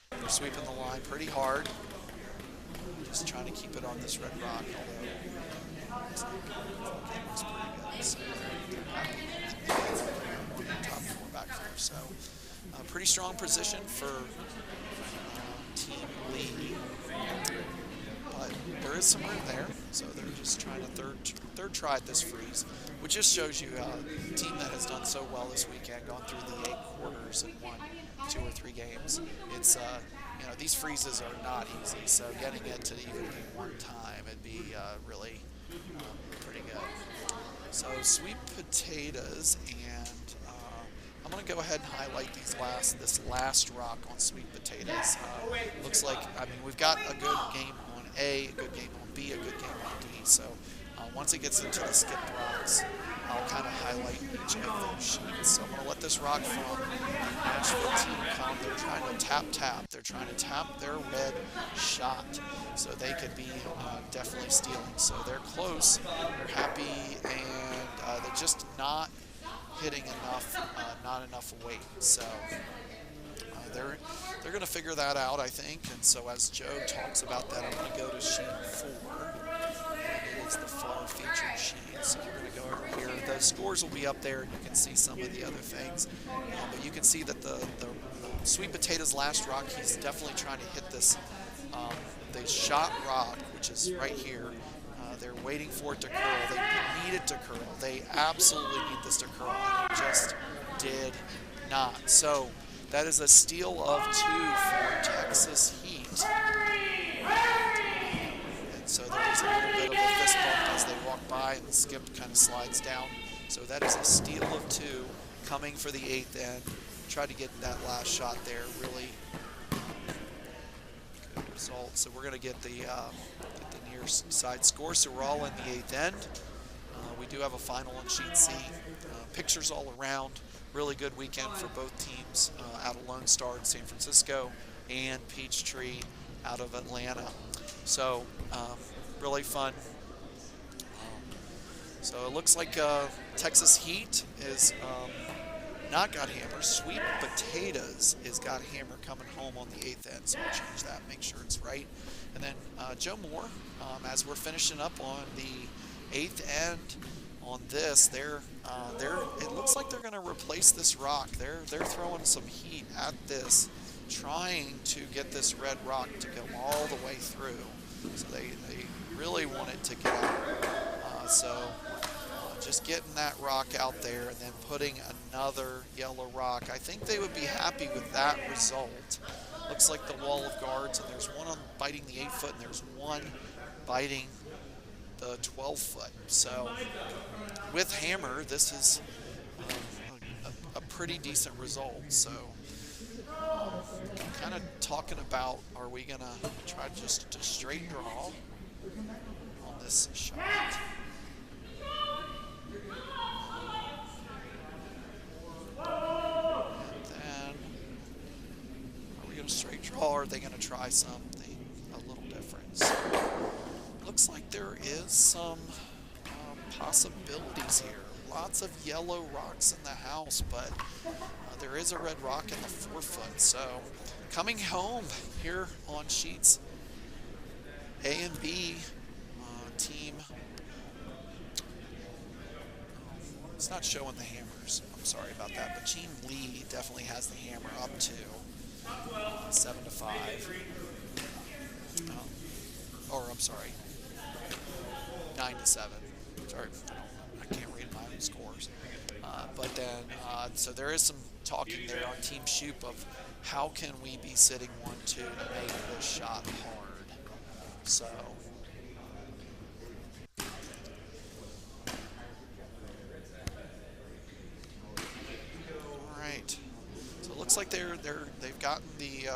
they're sweeping the line pretty hard, just trying to keep it on this red rock, although it's not good. It looks pretty good. So top 4 back there. So pretty strong position for team lead, but there is some room there, so they're just trying to third try at this freeze, which just shows you a team that has done so well this weekend, gone through the 8 quarters and won 2 or 3 games. It's these freezes are not easy, so getting it to even be 1 time, it'd be really pretty good. So sweet potatoes, and I'm going to go ahead and highlight this last rock on sweet potatoes. Looks like, we've got a good game on A, a good game on B, a good game on D. So once it gets into the skipped rocks, I'll kind of highlight each of those sheets. So I'm going to let this rock from the Nashville team come. They're trying to tap. They're trying to tap their red shot so they could be definitely stealing. So they're close, they're happy, and they're just not hitting enough, not enough weight. So they're going to figure that out, I think. And so as Joe talks about that, I'm going to go to sheet 4. And it is the far featured sheet. So we're going to go over here. The scores will be up there, and you can see some of the other things. But you can see that the sweet potatoes last rock, he's definitely trying to hit this the shot rock, which is right here. They're waiting for it to curl. They need it to curl. They absolutely need this to curl, and it just did not. So that is a steal of 2 for Texas Heat. And so there is a little bit of a fist bump as they walk by, and the skip kind of slides down. So that is a steal of 2 coming for the 8th end. Tried to get that last shot there. Really good result. So we're going to get the near side score. So we're all in the 8th end. We do have a final on sheet C. Pictures all around. Really good weekend for both teams out of Lone Star in San Francisco and Peachtree out of Atlanta. So really fun. So it looks like Texas Heat is not got Hammer. Sweet Potatoes is got Hammer coming home on the 8th end. So I'll change that, make sure it's right. And then Joe Moore, as we're finishing up on the 8th end on this, it looks like they're going to replace this rock. They're throwing some heat at this, trying to get this red rock to go all the way through. So they really want it to get out. Just getting that rock out there and then putting another yellow rock. I think they would be happy with that result. Looks like the wall of guards, and there's one biting the 8-foot, and there's one biting the 12-foot. So with Hammer, this is a pretty decent result. So kind of talking about, are we going to try just to straight draw on this shot? are they going to try something a little different? So, looks like there is some possibilities here. Lots of yellow rocks in the house, but there is a red rock in the 4-foot. So coming home here on sheets A and B, team. It's not showing the hammers. I'm sorry about that, but Team Lee definitely has the hammer up to 7-5. Or I'm sorry, 9-7. Sorry, I can't read my own scores. But then, so there is some talking there on Team Shoop of how can we be sitting 1-2 to make this shot hard. So. All right. So it looks like they've gotten the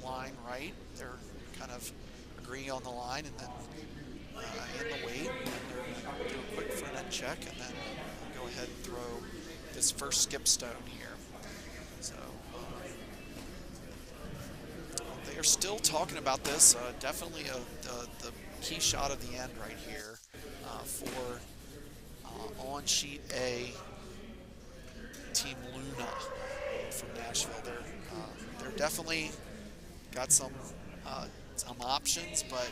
line right. They're kind of agreeing on the line, and then in the weight, and they're do a quick front end check, and then go ahead and throw this first skip stone here. So they are still talking about this. Definitely the key shot of the end right here for on sheet A, Team Luna from Nashville. They're definitely got some options, but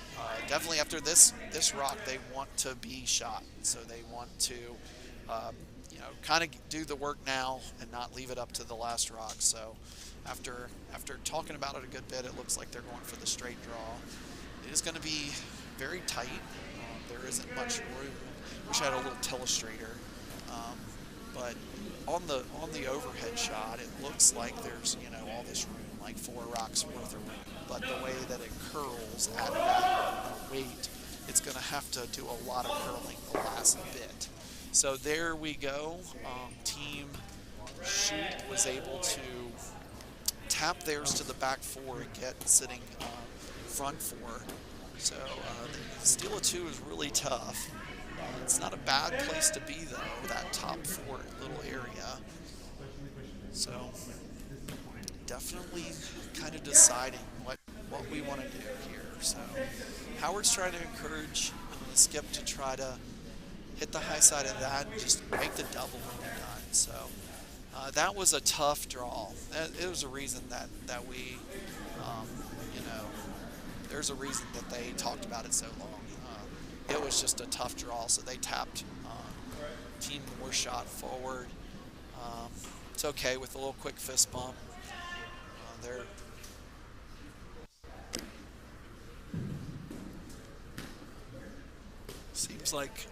definitely after this rock, they want to be shot. So they want to, kind of do the work now and not leave it up to the last rock. So after talking about it a good bit, it looks like they're going for the straight draw. It is going to be very tight. There isn't much room. Wish I had a little telestrator, but on the overhead shot, it looks like there's all this room, like 4 rocks worth of room. But the way that it curls at that weight, it's going to have to do a lot of curling the last bit. So there we go. Team Shoot was able to tap theirs to the back 4 and get sitting front 4. So the steal of 2 is really tough. It's not a bad place to be, though, that top 4 little area. So definitely kind of deciding what we want to do here. So Howard's trying to encourage the skip to try to hit the high side of that and just make the double when you're done. So that was a tough draw. It was a reason that we, there's a reason that they talked about it so long. It was just a tough draw, so they tapped Team Moore shot forward. It's okay with a little quick fist bump. There. Seems like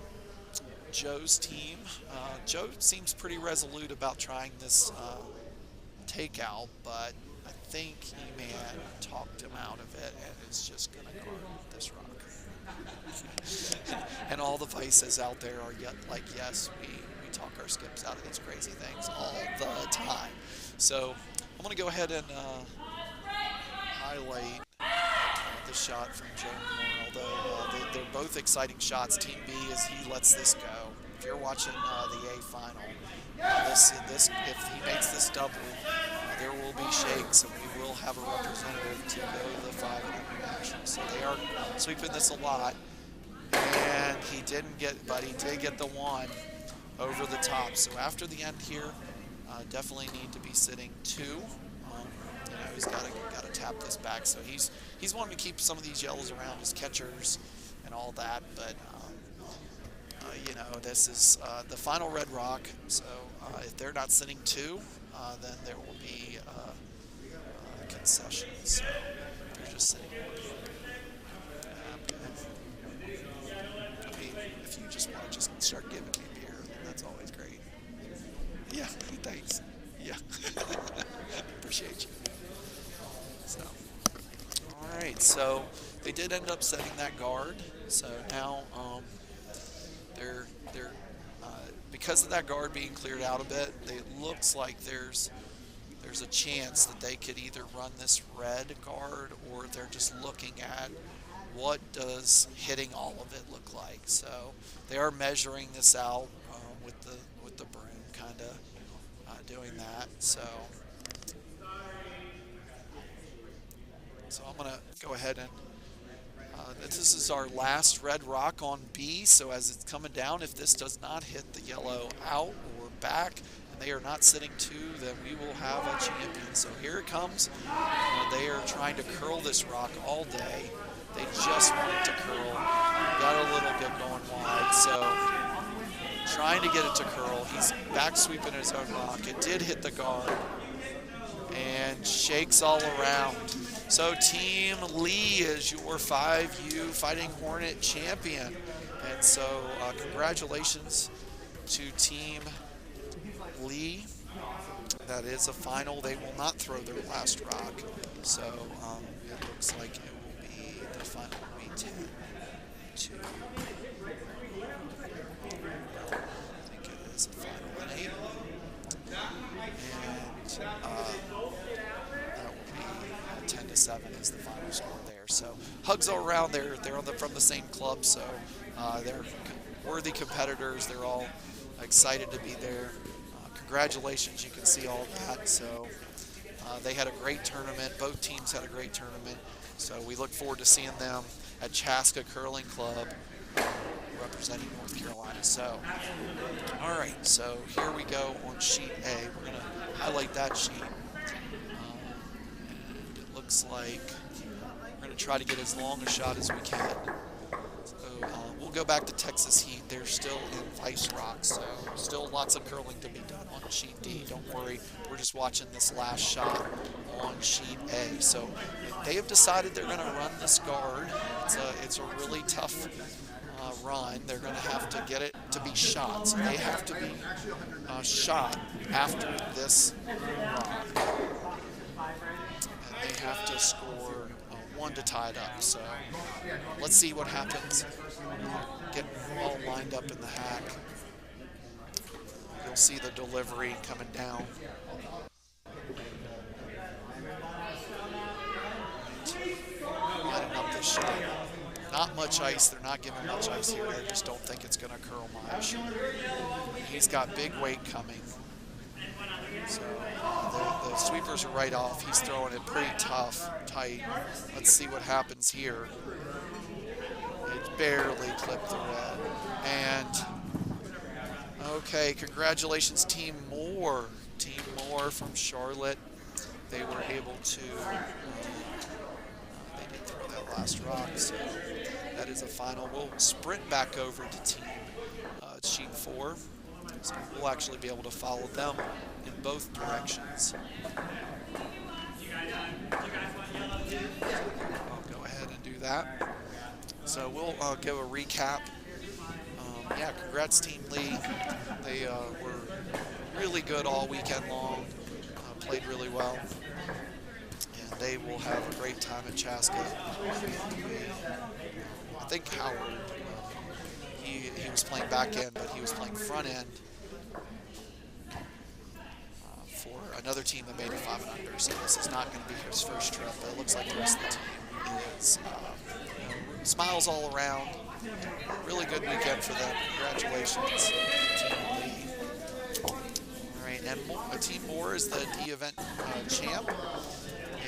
Joe's team. Joe seems pretty resolute about trying this takeout, but I think E-Man talked him out of it and is just going to guard this rock. And all the vices out there are like, yes, we talk our skips out of these crazy things all the time. So I'm going to go ahead and highlight the shot from Joe Moore, although they're both exciting shots. Team B, as he lets this go. If you're watching the A final, this if he makes this double, there will be shakes, and we will have a representative to go to the 5 international. So they are sweeping this a lot, and he didn't get, but he did get the 1 over the top. So after the end here, definitely need to be sitting 2. He's got to tap this back. So he's wanting to keep some of these yellows around his catchers and all that, but this is the final red rock. So if they're not sitting 2, then there will be concessions. So they're just sitting 1. I mean, if you just want to just start giving me beer, then that's always great. Yeah, thanks. Yeah, appreciate you. So, all right. So they did end up setting that guard. So now they're because of that guard being cleared out a bit, it looks like there's a chance that they could either run this red guard, or they're just looking at what does hitting all of it look like. So they are measuring this out with the broom, kind of doing that. So So I'm going to go ahead and this is our last red rock on B, so as it's coming down, if this does not hit the yellow out or back, and they are not sitting 2, then we will have a champion. So here it comes. They are trying to curl this rock all day. They just want it to curl. Got a little bit going wide, so trying to get it to curl. He's back sweeping his own rock. It did hit the guard and shakes all around. So Team Lee is your 5U Fighting Hornet champion. And so congratulations to Team Lee. That is a final. They will not throw their last rock. So it looks like it will be, the final will be 10 to, I think it is a final in 8. And 10 to 7 is the final score there. So hugs all around. They're from the same club, so they're worthy competitors. They're all excited to be there. Congratulations, you can see all that. So they had a great tournament. Both teams had a great tournament. So we look forward to seeing them at Chaska Curling Club representing North Carolina. So, all right, so here we go on sheet A. We're going to highlight that sheet. And it looks like we're going to try to get as long a shot as we can. So we'll go back to Texas Heat. They're still in Vice Rock, so still lots of curling to be done on sheet D. Don't worry, we're just watching this last shot on sheet A. So they have decided they're going to run this guard. It's a really tough run. They're going to have to get it to be shot. So they have to be shot after this rock. And they have to score 1 to tie it up. So let's see what happens. Get all lined up in the hack. You'll see the delivery coming down. Lining up this shot. Not much ice. They're not giving much ice here. They just don't think it's going to curl much. He's got big weight coming. So the sweepers are right off. He's throwing it pretty tough, tight. Let's see what happens here. It barely clipped the red. And, okay, congratulations, Team Moore. Team Moore from Charlotte. They were able to, they did throw that last rock, so that is a final. We'll sprint back over to Team Sheet 4. So we'll actually be able to follow them in both directions. I'll go ahead and do that. So we'll give a recap. Yeah, congrats Team Lee. They were really good all weekend long, played really well. And they will have a great time at Chaska. I think Howard, he was playing back end, but he was playing front end for another team that made it 5 and under. So this is not going to be his first trip, but it looks like the rest of the team is smiles all around. Really good weekend for them. Congratulations, Team Lee. All right, and Team Moore is the D event champ,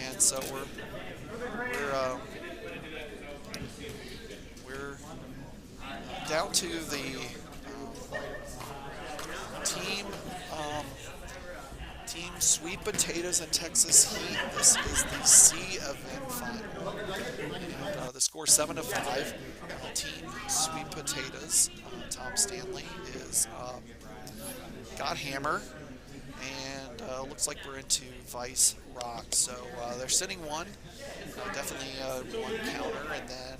and so we're down to the team Sweet Potatoes and Texas Heat. This is the C event final. And the score 7 to 5. Team Sweet Potatoes. Tom Stanley is got hammer, and looks like we're into Vice Rock. So they're sitting 1. Definitely 1 counter, and then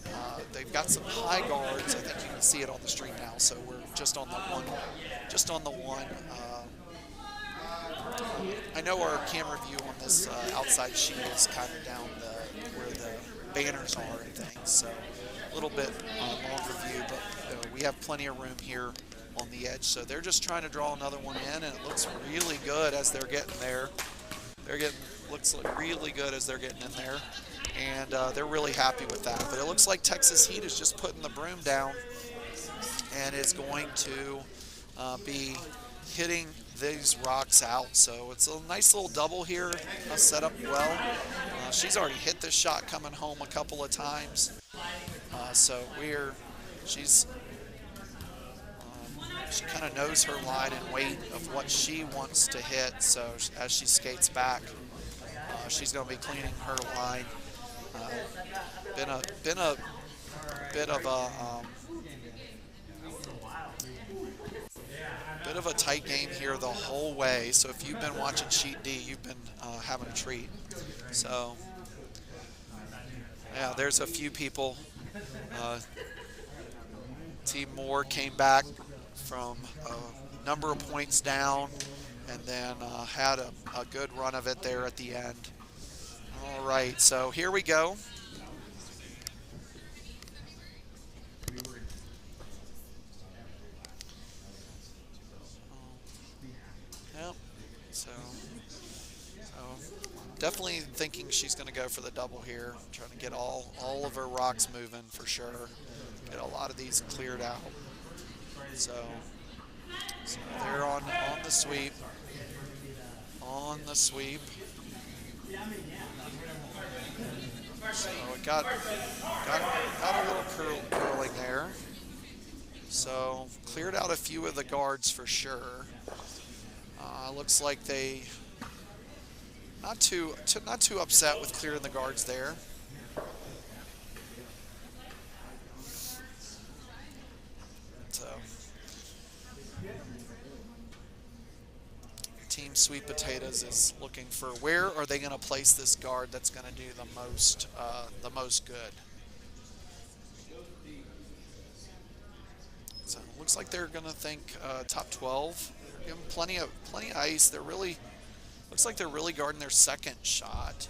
they've got some high guards. I think you can see it on the stream now. So we're just on the one. I know our camera view on this outside sheet is kind of down where the banners are and things, so a little bit longer view, but we have plenty of room here on the edge. So they're just trying to draw another one in, and it looks really good as they're getting there. Looks like really good as they're getting in there, and they're really happy with that. But it looks like Texas Heat is just putting the broom down and is going to be hitting these rocks out. So it's a nice little double here, set up well. She's already hit this shot coming home a couple of times. So she's she kind of knows her line and weight of what she wants to hit. So as she skates back, she's going to be cleaning her line. Been a bit of a tight game here the whole way. So if you've been watching Sheet D, you've been having a treat. So yeah, there's a few people. Team Moore came back from a number of points down and then had a good run of it there at the end. All right, so here we go. Yep. So definitely thinking she's going to go for the double here, trying to get all of her rocks moving for sure. Get a lot of these cleared out. So they're on the sweep. On the sweep. So it got a little curling there. So cleared out a few of the guards for sure. Looks like they not too upset with clearing the guards there. So Team Sweet Potatoes is looking for where are they going to place this guard that's going to do the most good. So it looks like they're going to think top 12. Give them plenty of ice. Looks like they're really guarding their second shot.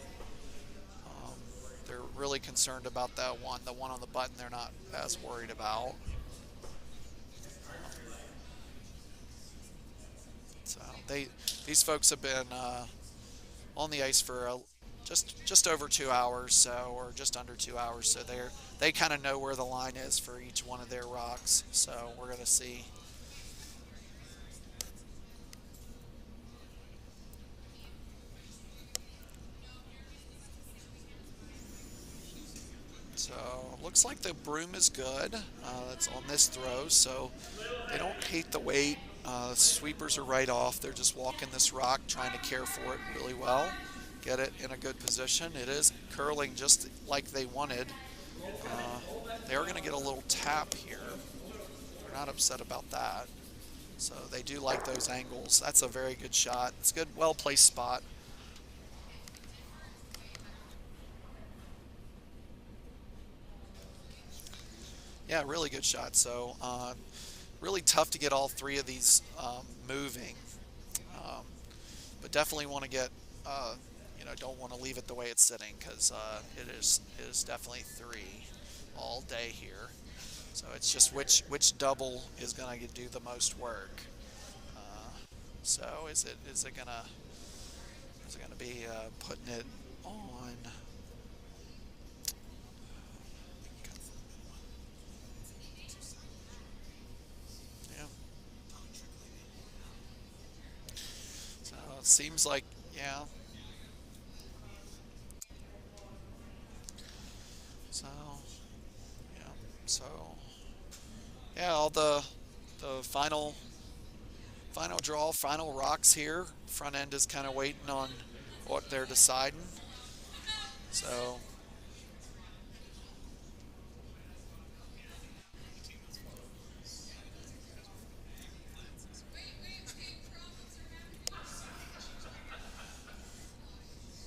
They're really concerned about the one on the button. They're not as worried about. So these folks have been on the ice for just over 2 hours, or just under 2 hours. So they kind of know where the line is for each one of their rocks. So we're going to see. So looks like the broom is good. That's on this throw, so they don't hate the weight. Sweepers are right off. They're just walking this rock, trying to care for it really well, get it in a good position. It is curling just like they wanted. They're going to get a little tap here. They're not upset about that. So they do like those angles. That's a very good shot. It's a good, well-placed spot. Yeah, really good shot. So really tough to get all three of these moving, but definitely want to get, don't want to leave it the way it's sitting, because it is definitely three all day here. So it's just which double is going to do the most work. So is it gonna be putting it on? Seems like, yeah. So, yeah. So, yeah. All the final draw, final rocks here. Front end is kind of waiting on what they're deciding. So.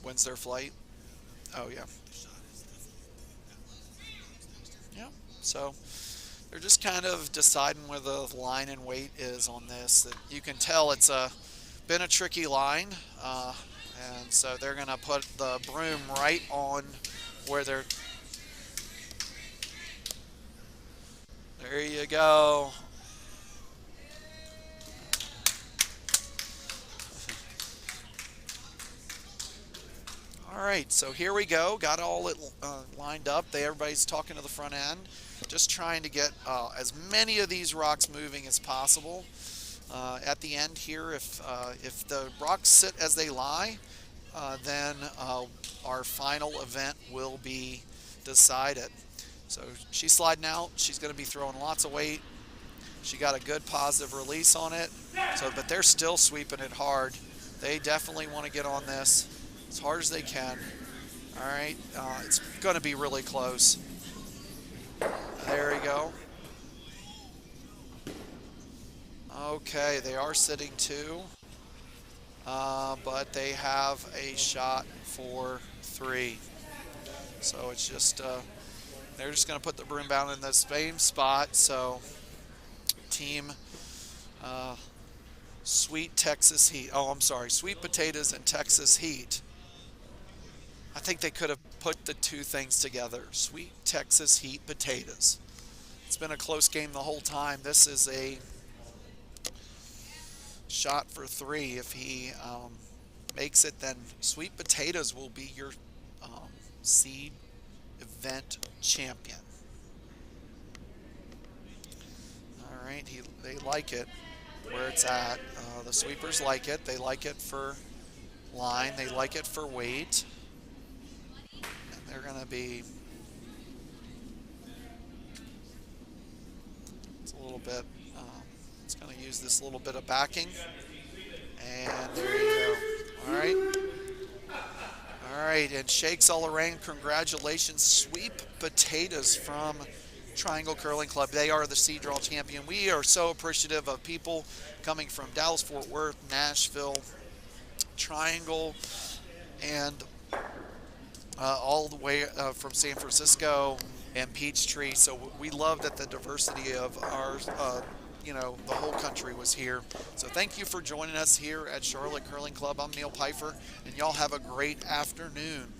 When's their flight? Oh, yeah. Yeah. So they're just kind of deciding where the line and weight is on this. You can tell it's been a tricky line, and so they're going to put the broom right on where they're. There you go. All right, so here we go. Got all it lined up. Everybody's talking to the front end, just trying to get as many of these rocks moving as possible. At the end here, if the rocks sit as they lie, then our final event will be decided. So she's sliding out. She's going to be throwing lots of weight. She got a good positive release on it. So, but they're still sweeping it hard. They definitely want to get on this as hard as they can. All right, it's going to be really close. There we go. Okay, they are sitting 2, but they have a shot for 3. So it's just, they're just going to put the broom down in the same spot. So team Sweet Texas Heat. Oh, I'm sorry, Sweet Potatoes and Texas Heat. I think they could have put the two things together. Sweet Texas Heat Potatoes. It's been a close game the whole time. This is a shot for 3. If he makes it, then Sweet Potatoes will be your seed event champion. All right, they like it where it's at. The sweepers like it. They like it for line. They like it for weight. And they're going to be, it's a little bit, it's going to use this little bit of backing. And there you go. All right. All right, and shakes all around. Congratulations, Sweet Potatoes from Triangle Curling Club. They are the seed draw champion. We are so appreciative of people coming from Dallas, Fort Worth, Nashville, Triangle, and all the way from San Francisco and Peachtree. So we love that the diversity of our, the whole country was here. So thank you for joining us here at Charlotte Curling Club. I'm Neil Pfeiffer, and y'all have a great afternoon.